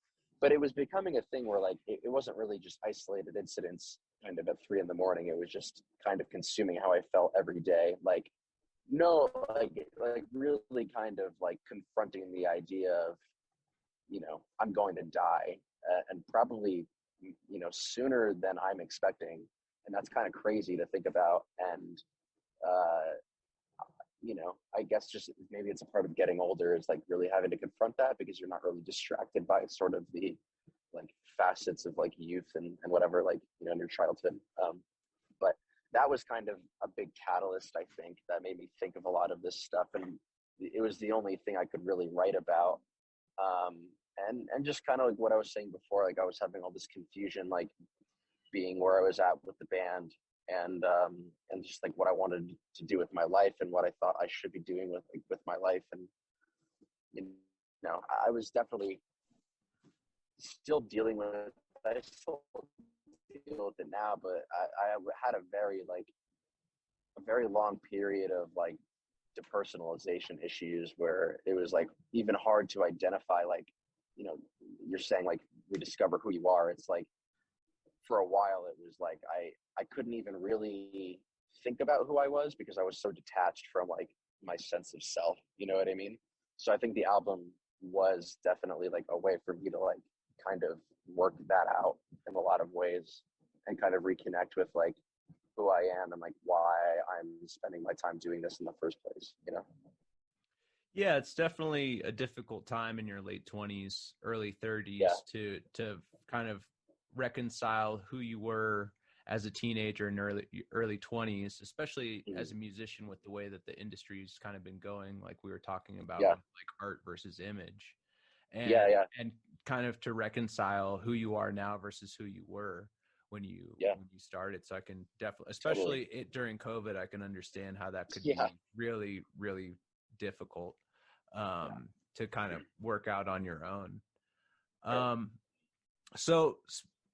But it was becoming a thing where like it wasn't really just isolated incidents kind of at 3 a.m. It was just kind of consuming how I felt every day. Like, no, like really kind of like confronting the idea of, you know, I'm going to die, and probably, you know, sooner than I'm expecting. And that's kind of crazy to think about. And, I guess just maybe it's a part of getting older, is like really having to confront that, because you're not really distracted by sort of the like facets of like youth and whatever, like, in your childhood. But that was kind of a big catalyst, I think, that made me think of a lot of this stuff. And it was the only thing I could really write about. And just kind of like what I was saying before, like I was having all this confusion, like being where I was at with the band, and just like what I wanted to do with my life and what I thought I should be doing with my life. And, I was definitely still dealing with it. I still deal with it now, but I had a very long period of like depersonalization issues, where it was like even hard to identify, like, you're saying like rediscover who you are. It's like for a while it was like I couldn't even really think about who I was, because I was so detached from like my sense of self, you know what I mean? So I think the album was definitely like a way for me to like kind of work that out in a lot of ways, and kind of reconnect with like who I am and like why I'm spending my time doing this in the first place, Yeah, it's definitely a difficult time in your late 20s, early 30s to kind of reconcile who you were as a teenager in early 20s, especially as a musician, with the way that the industry's kind of been going, like we were talking about, with like art versus image. And and kind of to reconcile who you are now versus who you were when you started. So I can definitely, especially during COVID, I can understand how that could be really, really difficult to kind of work out on your own. So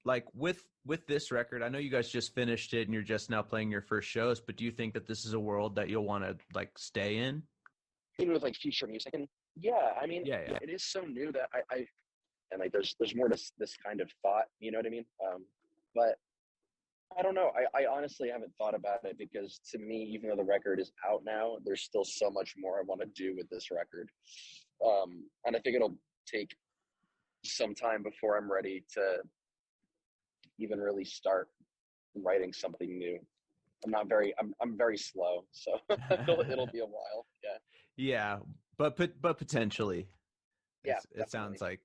like with this record, I know you guys just finished it and you're just now playing your first shows, but do you think that this is a world that you'll want to like stay in? Even with like future music, and I mean, it is so new that I and like there's more to this kind of thought, you know what I mean? But I don't know. I honestly haven't thought about it, because to me, even though the record is out now, there's still so much more I want to do with this record. And I think it'll take some time before I'm ready to even really start writing something new. I'm very slow, so it'll be a while. Yeah, but potentially. It sounds like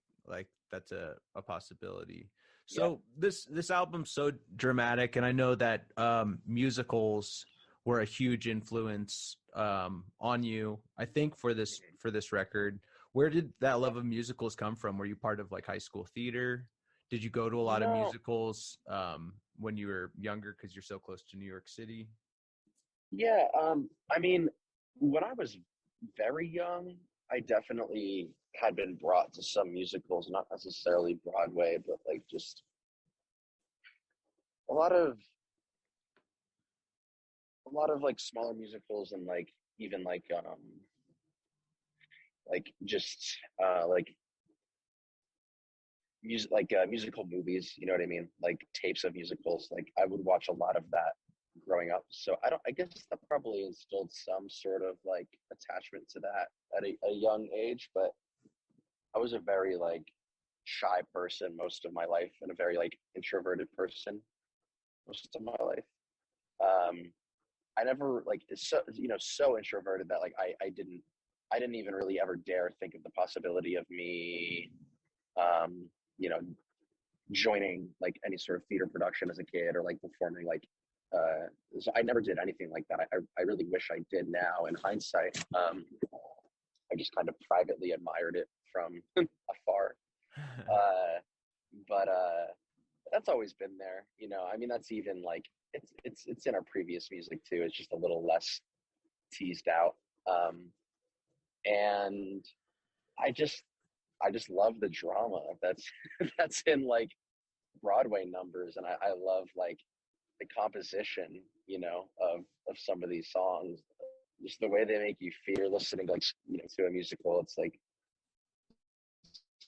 that's a possibility. So this album's so dramatic, and I know that musicals were a huge influence on you, I think, for this record. Where did that love of musicals come from? Were you part of like high school theater? Did you go to a lot of musicals when you were younger, because you're so close to New York City? Yeah, I mean, when I was very young, I definitely had been brought to some musicals, not necessarily Broadway, but like just a lot of like smaller musicals, and like even like just like music, like musical movies, you know what I mean? Like tapes of musicals. Like I would watch a lot of that growing up. So I guess that probably instilled some sort of like attachment to that at a young age, but I was a very like shy person most of my life, and a very like introverted person most of my life. I never like so introverted that like I didn't even really ever dare think of the possibility of me you know joining like any sort of theater production as a kid, or like performing like so I never did anything like that. I really wish I did now in hindsight. I just kind of privately admired it from afar. But that's always been there, I mean, that's even like it's in our previous music too. It's just a little less teased out. And I just love the drama that's that's in like Broadway numbers, and I love like the composition, of some of these songs, just the way they make you feel listening, like, to a musical. It's like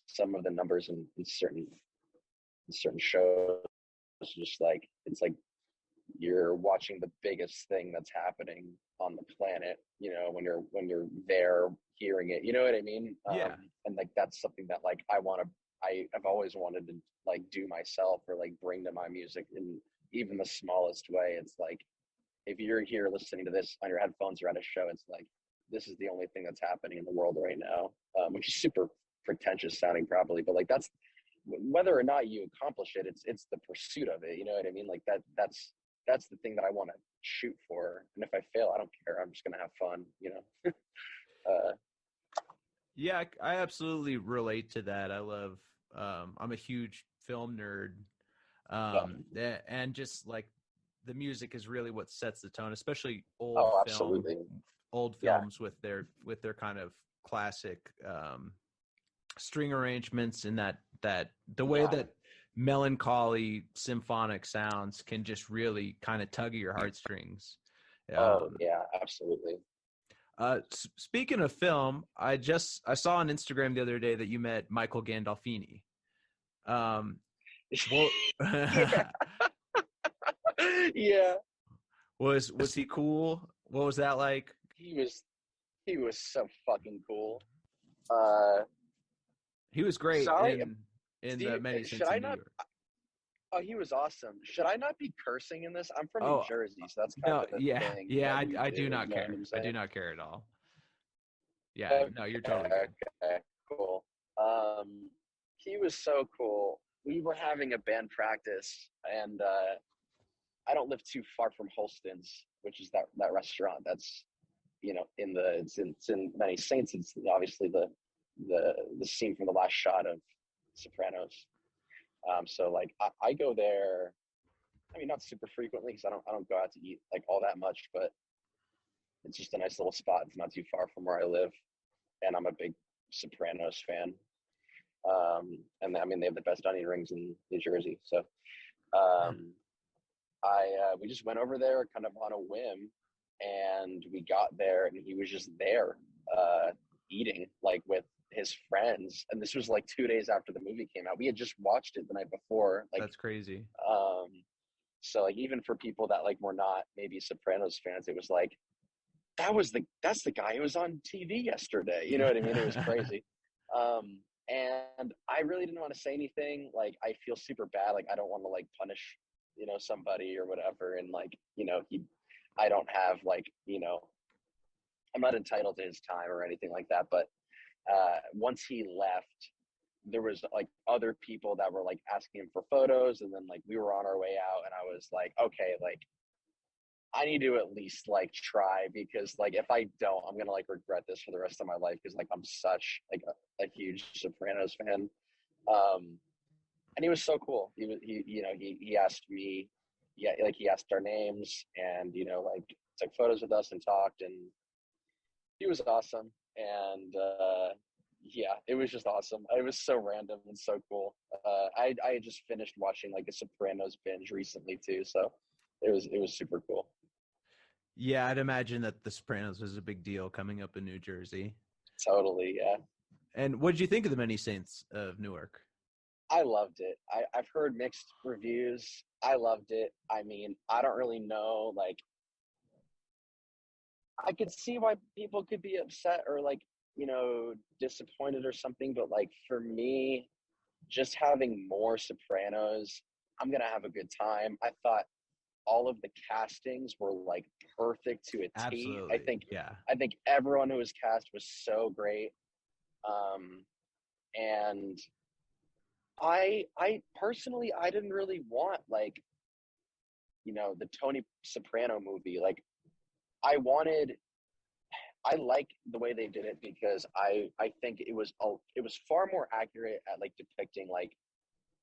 some of the numbers in certain shows, just like, it's like you're watching the biggest thing that's happening on the planet, when you're there hearing it, you know what I mean? And like, that's something that like I've always wanted to like do myself, or like bring to my music in even the smallest way. It's like, if you're here listening to this on your headphones or at a show, it's like this is the only thing that's happening in the world right now, which is super pretentious sounding probably, but like that's whether or not you accomplish it, it's the pursuit of it. You know what I mean? Like that's the thing that I want to shoot for. And if I fail, I don't care. I'm just going to have fun, you know? Yeah, I absolutely relate to that. I love, I'm a huge film nerd. And just like the music is really what sets the tone, especially old films with their kind of classic, string arrangements, and that the way that melancholy symphonic sounds can just really kind of tug at your heartstrings. Absolutely. Speaking of film, I saw on Instagram the other day that you met Michael Gandolfini. Yeah. Was he cool? What was that like? He was so fucking cool. He was great in the many Saints in New York. Oh, he was awesome. Should I not be cursing in this? I'm from New Jersey, so that's kind of the thing. Yeah, I do not care. I do not care at all. Yeah, no, you're totally good. Okay, cool. He was so cool. We were having a band practice, and I don't live too far from Holston's, which is that restaurant that's, you know, it's in Many Saints. It's obviously the scene from the last shot of Sopranos. So like I go there, I mean, not super frequently because I don't go out to eat like all that much, but it's just a nice little spot. It's not too far from where I live, and I'm a big Sopranos fan. And I mean, they have the best onion rings in New Jersey. So we just went over there kind of on a whim, and we got there, and he was just there eating like with his friends, and this was like 2 days after the movie came out. We had just watched it the night before. Like, that's crazy. So like even for people that like were not maybe Sopranos fans, it was like that's the guy who was on TV yesterday. You know what I mean? It was crazy. And I really didn't want to say anything. Like I feel super bad. Like I don't want to like punish, you know, somebody or whatever. And like, you know, I don't have like, you know, I'm not entitled to his time or anything like that. But once he left, there was like other people that were like asking him for photos, and then like we were on our way out, and I was like, okay, like I need to at least like try, because like if I don't, I'm gonna like regret this for the rest of my life, because like I'm such like a huge Sopranos fan. And he was so cool. He asked me, he asked our names, and you know, like took photos with us and talked, and he was awesome. And it was just awesome. It was so random and so cool. I had just finished watching like a Sopranos binge recently too, so it was super cool. Yeah, I'd imagine that The Sopranos was a big deal coming up in New Jersey. Totally, yeah. And what did you think of the Many Saints of Newark? I loved it. I've heard mixed reviews. I loved it. I mean, I don't really know, like, I could see why people could be upset or like, you know, disappointed or something, but like for me, just having more Sopranos, I'm gonna have a good time. I thought all of the castings were like perfect to a T. Absolutely. I think everyone who was cast was so great. And I personally, I didn't really want like, you know, the Tony Soprano movie. Like I like the way they did it, because I think it was far more accurate at like depicting like,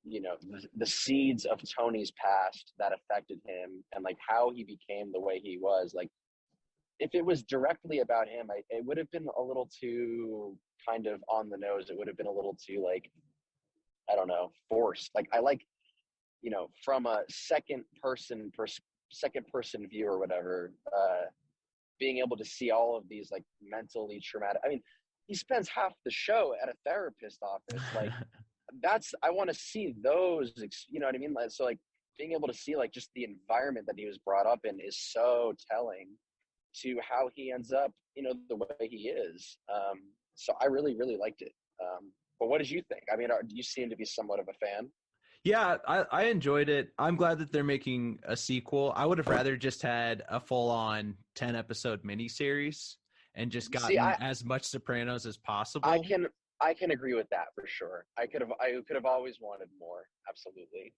you know, the seeds of Tony's past that affected him, and like how he became the way he was. Like if it was directly about him, it would have been a little too kind of on the nose. It would have been a little too like, I don't know, forced. Like I like, you know, from a second person view or whatever, being able to see all of these like mentally traumatic. I mean, he spends half the show at a therapist office. Like I want to see those, you know what I mean? So like being able to see like just the environment that he was brought up in is so telling to how he ends up, you know, the way he is. So I really, really liked it. But what did you think? I mean, you seem to be somewhat of a fan. Yeah, I enjoyed it. I'm glad that they're making a sequel. I would have rather just had a full-on 10-episode miniseries and just See, gotten as much Sopranos as possible. I can agree with that for sure. I could have always wanted more. Absolutely.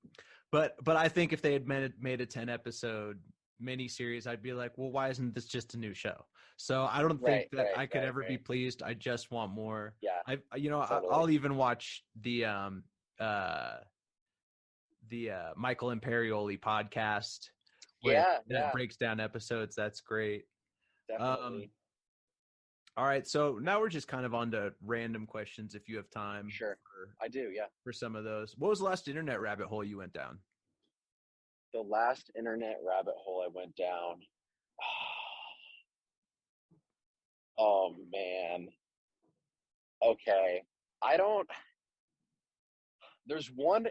But I think if they had made a 10 episode miniseries, I'd be like, well, why isn't this just a new show? So I don't think that I could ever be pleased. I just want more. Yeah. Totally. I'll even watch the Michael Imperioli podcast. That breaks down episodes. That's great. Definitely. All right, so now we're just kind of on to random questions if you have time. Sure. I do, yeah. For some of those. What was the last internet rabbit hole you went down? The last internet rabbit hole I went down. Oh, man. Okay. There's one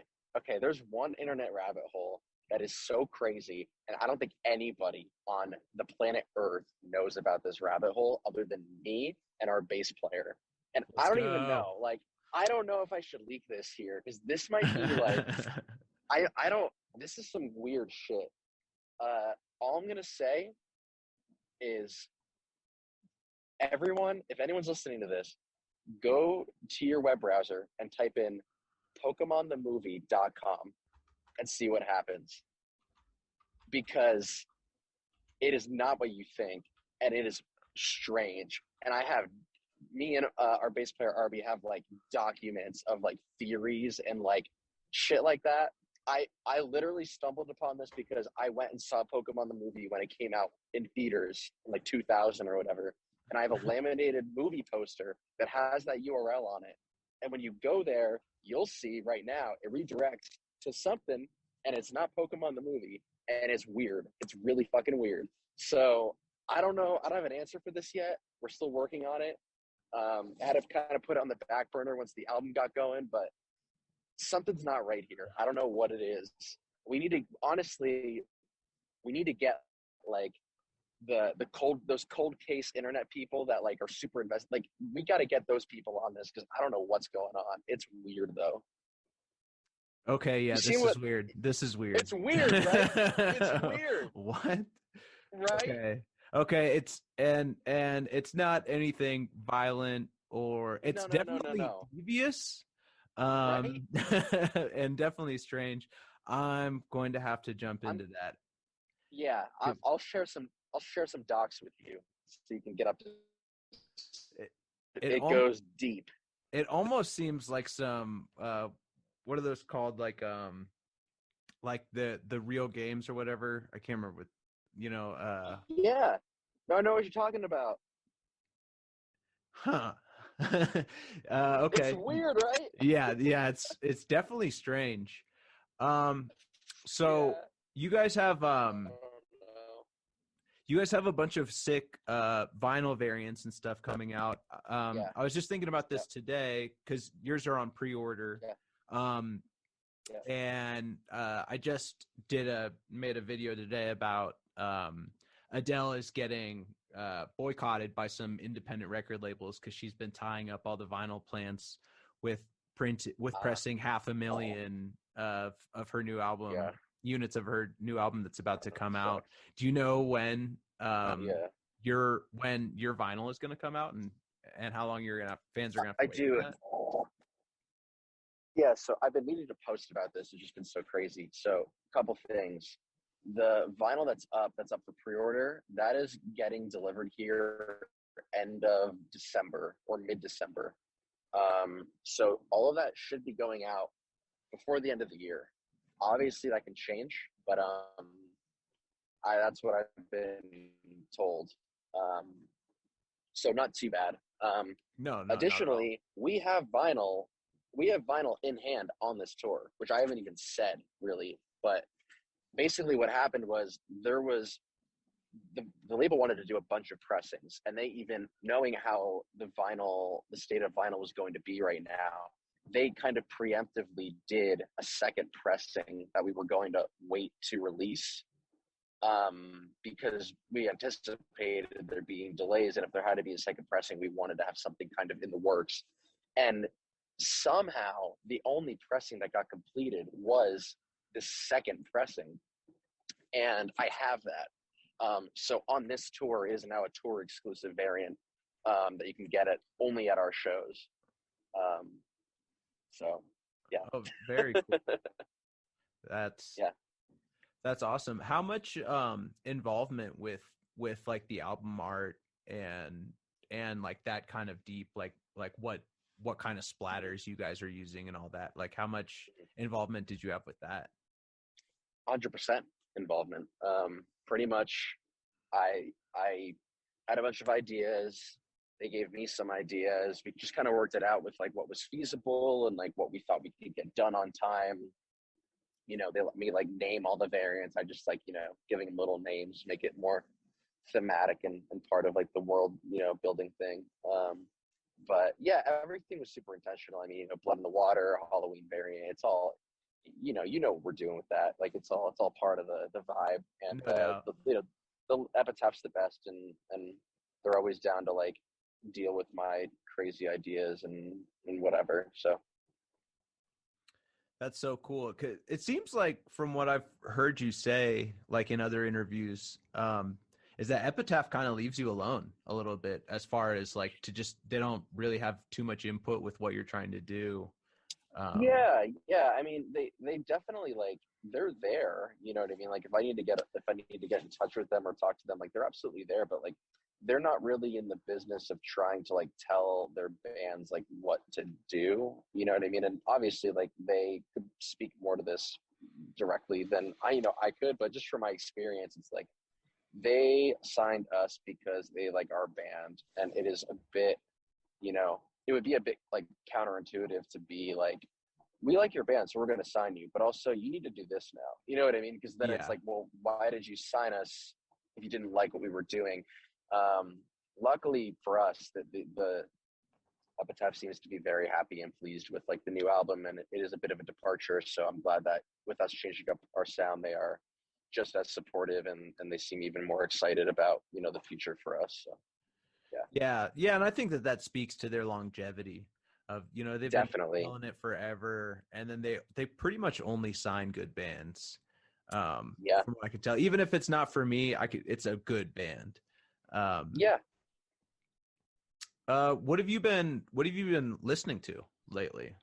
internet rabbit hole that is so crazy, and I don't think anybody on the planet Earth knows about this rabbit hole other than me and our bass player. And I don't even know. Like, I don't know if I should leak this here, because this might be like, this is some weird shit. All I'm going to say is, everyone, if anyone's listening to this, go to your web browser and type in PokemonTheMovie.com and see what happens, because it is not what you think, and it is strange. And me and our bass player Arby have like documents of like theories and like shit like that. I literally stumbled upon this because I went and saw Pokemon the movie when it came out in theaters in like 2000 or whatever, and I have a laminated movie poster that has that URL on it. And when you go there, you'll see right now it redirects to something, and it's not Pokemon the movie, and it's weird. It's really fucking weird. So I don't know. I don't have an answer for this yet. We're still working on it. I had to kind of put it on the back burner once the album got going, but something's not right here. I don't know what it is. We need to get like those cold case internet people that like are super invested. Like, we got to get those people on this, because I don't know what's going on. It's weird though. Okay, yeah, this is weird. This is weird. It's weird, right? It's weird. What? Right? Okay, it's and it's not anything violent, or it's definitely devious. Right? And definitely strange. I'm going to have to jump into that. Yeah, I'll share some docs with you so you can get up to it. Goes deep. It almost seems like some what are those called, like the real games or whatever? I can't remember what, yeah. No, I know what you're talking about. Huh. Okay. It's weird, right? Yeah, it's definitely strange. So you guys have a bunch of sick vinyl variants and stuff coming out. I was just thinking about this today, because yours are on pre-order. And I just made a video today about Adele is getting boycotted by some independent record labels because she's been tying up all the vinyl plants with pressing 500,000 of her new album, units of her new album that's about to come out. Do you know when your vinyl is going to come out, and how long fans are going to have to wait for that? Yeah, so I've been meaning to post about this. It's just been so crazy. So, a couple things. The vinyl that's up for pre-order, that is getting delivered here end of December or mid-December. So all of that should be going out before the end of the year. Obviously, that can change, but that's what I've been told. So not too bad. No. Additionally, we have vinyl in hand on this tour, which I haven't even said really, but basically what happened was there was the label wanted to do a bunch of pressings, and they, even knowing how the state of vinyl was going to be right now, they kind of preemptively did a second pressing that we were going to wait to release, because we anticipated there being delays, and if there had to be a second pressing, we wanted to have something kind of in the works. And somehow the only pressing that got completed was the second pressing, and I have that. So on this tour is now a tour exclusive variant that you can get it only at our shows. So yeah. Oh, very cool. That's Yeah. That's awesome. How much involvement with like the album art and like that kind of deep like what kind of splatters you guys are using and all that? Like how much involvement did you have with that? 100% involvement. Pretty much I had a bunch of ideas. They gave me some ideas. We just kind of worked it out with like what was feasible and like what we thought we could get done on time. You know, they let me like name all the variants. I just like, you know, giving them little names, make it more thematic and part of like the world, you know, building thing. But yeah, everything was super intentional. I mean, you know, Blood in the Water, Halloween variant, it's all, you know what we're doing with that. Like it's all part of the vibe. And you know, the Epitaph's the best, and they're always down to like deal with my crazy ideas and whatever. So That's so cool. 'Cause it seems like from what I've heard you say, like in other interviews, is that Epitaph kind of leaves you alone a little bit as far as like they don't really have too much input with what you're trying to do. Yeah. I mean, they definitely like they're there. You know what I mean? Like if I need to get in touch with them or talk to them, like they're absolutely there. But like they're not really in the business of trying to like tell their bands like what to do. You know what I mean? And obviously, like they could speak more to this directly than I could. But just from my experience, it's like they signed us because they like our band, and it is a bit, you know, it would be a bit like counterintuitive to be like, we like your band, so we're going to sign you, but also you need to do this now. You know what I mean? Because then it's like, well, why did you sign us if you didn't like what we were doing? Luckily for us, the Epitaph seems to be very happy and pleased with like the new album, and it is a bit of a departure. So I'm glad that with us changing up our sound, they are just as supportive, and they seem even more excited about, you know, the future for us. So Yeah. And I think that speaks to their longevity of, you know, they've definitely been doing it forever, and then they pretty much only sign good bands. From what I could tell, even if it's not for me, it's a good band. What have you been listening to lately?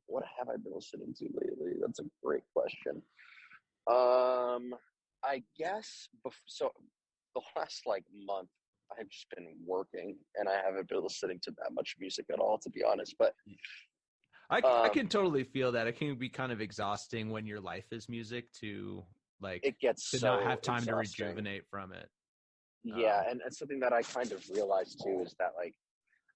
What have I been listening to lately? That's a great question. I guess so. The last like month, I've just been working, and I haven't been listening to that much music at all, to be honest. But I can totally feel that. It can be kind of exhausting when your life is music to like it gets to so not have time exhausting. to rejuvenate from it. Yeah, and something that I kind of realized too is that like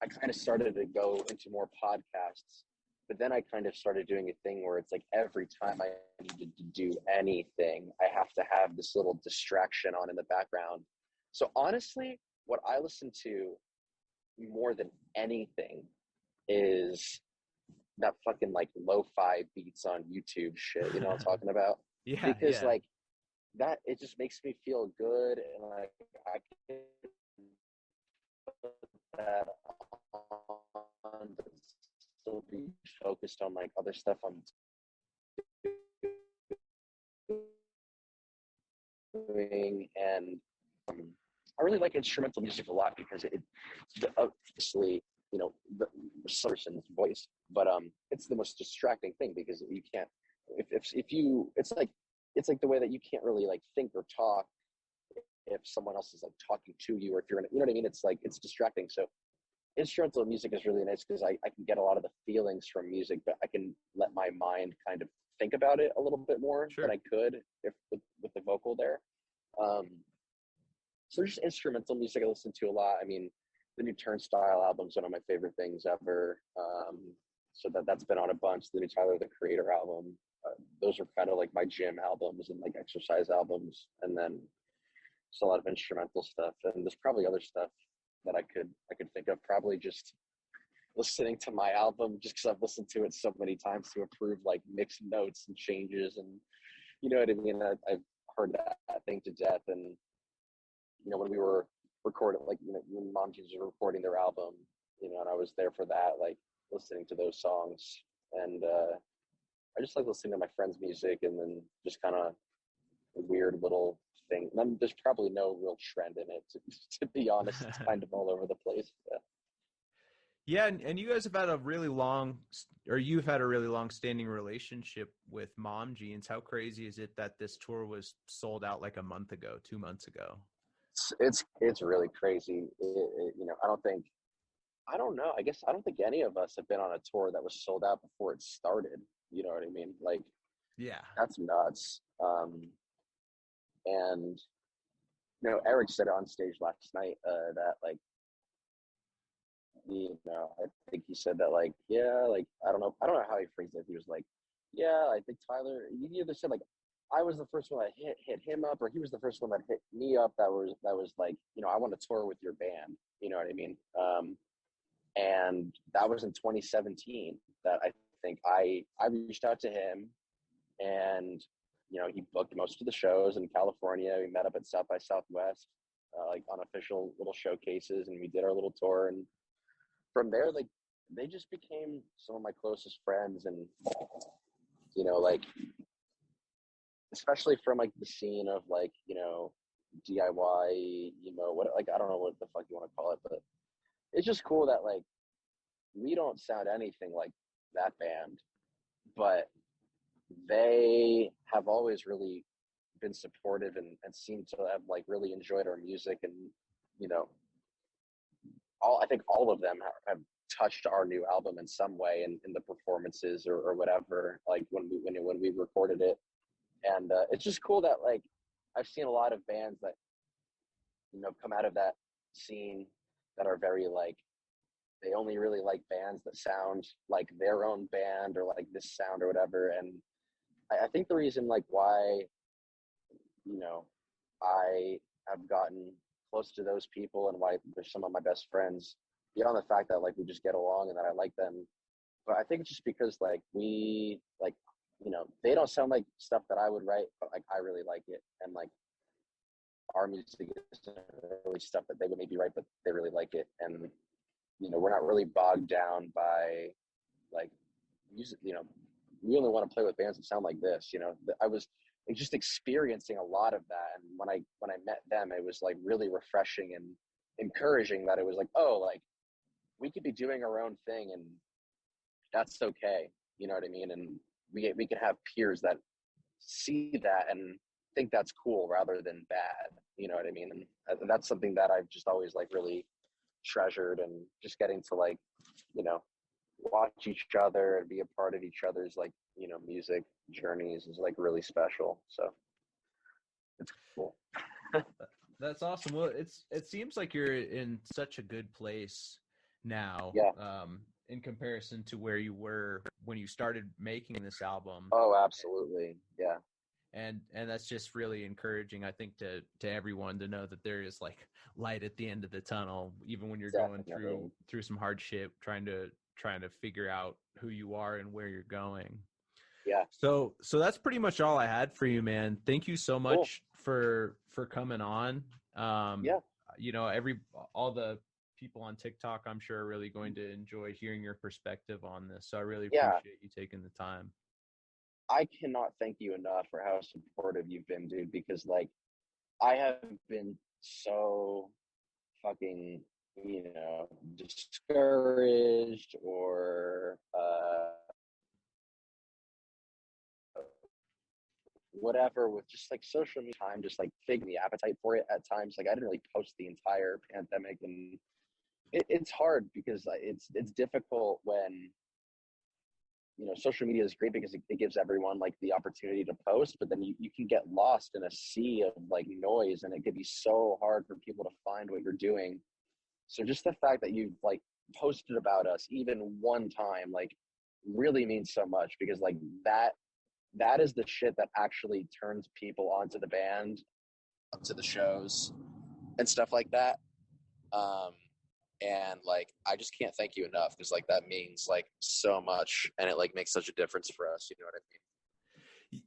I kind of started to go into more podcasts, but then I kind of started doing a thing where it's like every time I needed to do anything, I have to have this little distraction on in the background. So honestly, what I listen to more than anything is that fucking like lo-fi beats on YouTube shit. You know what I'm talking about? Because like that, it just makes me feel good, and like I can put that on, but still be focused on like other stuff I'm doing. And I really like instrumental music a lot because it obviously, you know, the person's voice, but it's the most distracting thing because you can't if you it's like the way that you can't really like think or talk if someone else is like talking to you, or if you're in, you know what I mean? It's like it's distracting. So instrumental music is really nice because I can get a lot of the feelings from music, but I can let my mind kind of think about it a little bit more than I could if with the vocal there. So just instrumental music I listen to a lot. I mean, the new Turnstile album is one of my favorite things ever. So that's been on a bunch. The new Tyler the Creator album. Those are kind of like my gym albums and like exercise albums. And then just a lot of instrumental stuff. And there's probably other stuff that I could think of. Probably just listening to my album just because I've listened to it so many times to approve like mixed notes and changes, and you know what I mean. I've heard that thing to death. And you know, when we were recording, like, you know, when Mom Jeans were recording their album, you know, and I was there for that, like listening to those songs. And I just like listening to my friends' music, and then just kind of weird little thing. And there's probably no real trend in it, to be honest. It's kind of all over the place. Yeah. Yeah, and you guys have had a really long, or you've had a really long standing relationship with Mom Jeans. How crazy is it that this tour was sold out like a month ago, 2 months ago? It's really crazy. I don't know. I guess I don't think any of us have been on a tour that was sold out before it started. You know what I mean? Like, Yeah. that's nuts. And Eric said on stage last night that like, I think he said that like, yeah, like I don't know how he phrased it. He was like, yeah, I think Tyler. He either said like, I was the first one that hit him up, or he was the first one that hit me up. That was like, I want to tour with your band. You know what I mean? And that was in 2017 that I think I reached out to him, and he booked most of the shows in California. We met up at South by Southwest, like unofficial little showcases, and we did our little tour. And from there, like, they just became some of my closest friends. And like, especially from like the scene of like DIY what, like, I don't know what the fuck you want to call it, but it's just cool that like we don't sound anything like that band, but they have always really been supportive and seem to have like really enjoyed our music. And I think all of them have touched our new album in some way in the performances or whatever, like when we recorded it. And it's just cool that like I've seen a lot of bands that come out of that scene that are very like, they only really like bands that sound like their own band or like this sound or whatever. And I think the reason like why I have gotten close to those people and why they're some of my best friends, beyond the fact that like we just get along and that I like them, but I think it's just because like we like they don't sound like stuff that I would write, but like I really like it. And like our music isn't really stuff that they would maybe write, but they really like it. And we're not really bogged down by like music. We only want to play with bands that sound like this. I was like, just experiencing a lot of that. And when I met them, it was like really refreshing and encouraging that it was like, oh, like we could be doing our own thing, and that's okay. You know what I mean? And we can have peers that see that and think that's cool rather than bad. You know what I mean? And that's something that I've just always like really treasured, and just getting to like watch each other and be a part of each other's like music journeys is like really special. So it's cool. That's awesome. Well, it seems like you're in such a good place now. Yeah. In comparison to where you were when you started making this album. Oh, absolutely. Yeah. And that's just really encouraging, I think, to everyone to know that there is like light at the end of the tunnel, even when you're Definitely. going through some hardship, trying to figure out who you are and where you're going. Yeah. So that's pretty much all I had for you, man. Thank you so much for coming on. Yeah. All the people on TikTok, I'm sure, are really going to enjoy hearing your perspective on this. So I really appreciate you taking the time. I cannot thank you enough for how supportive you've been, dude, because like I have been so fucking, discouraged or whatever with just like social media time, just like figuring the appetite for it at times. Like I didn't really post the entire pandemic, and it's hard because it's difficult when social media is great because it gives everyone like the opportunity to post, but then you can get lost in a sea of like noise, and it can be so hard for people to find what you're doing. So just the fact that you've like posted about us even one time, like really means so much, because like that is the shit that actually turns people onto the band, to the shows and stuff like that. And like I just can't thank you enough, because like that means like so much, and it like makes such a difference for us. You know what I mean?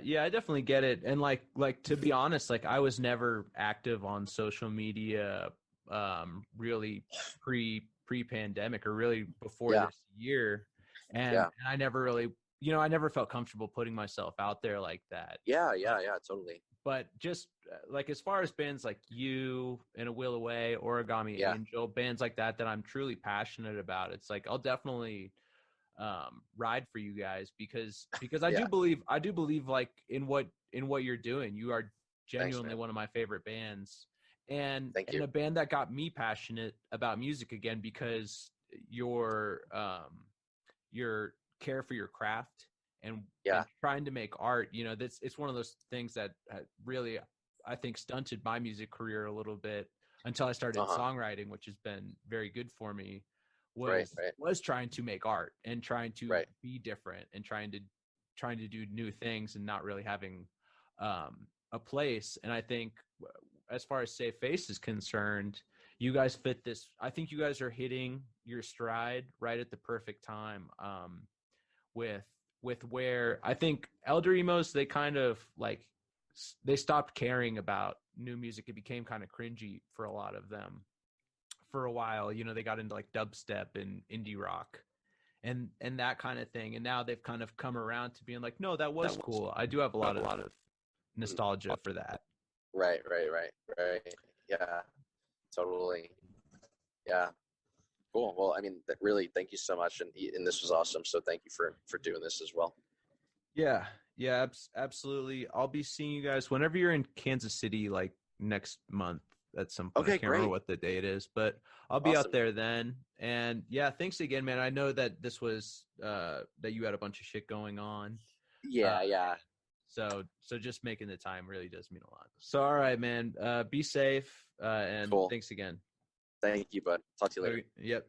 Yeah, I definitely get it. And like to be honest, like I was never active on social media really pre-pandemic, or really before this year, and I never really I never felt comfortable putting myself out there like that. Yeah, totally. But just like as far as bands like you and A Will Away, Origami Yeah. Angel, bands like that I'm truly passionate about, it's like I'll definitely ride for you guys because I do believe like in what you're doing. You are genuinely one of my favorite bands, and a band that got me passionate about music again because your care for your craft and trying to make art. It's one of those things that really, I think, stunted my music career a little bit until I started songwriting, which has been very good for me. Was trying to make art and trying to be different and trying to do new things and not really having a place. And I think as far as Safe Face is concerned, you guys fit this. I think you guys are hitting your stride right at the perfect time. With where I think elder emos, they kind of like, they stopped caring about new music. It became kind of cringy for a lot of them for a while. They got into like dubstep and indie rock and that kind of thing. And now they've kind of come around to being like, no, that was cool. I do have a lot of nostalgia for that. Right. Yeah, totally. Yeah. Cool. Well, I mean, really, thank you so much. And this was awesome. So thank you for doing this as well. Yeah, absolutely. I'll be seeing you guys whenever you're in Kansas City, like next month at some point. Okay, I can't remember what the date is, but I'll be out there then. And yeah, thanks again, man. I know that this was, that you had a bunch of shit going on. Yeah. So just making the time really does mean a lot. So, all right, man, be safe. And Thanks again. Thank you, bud. Talk to you later. Yep.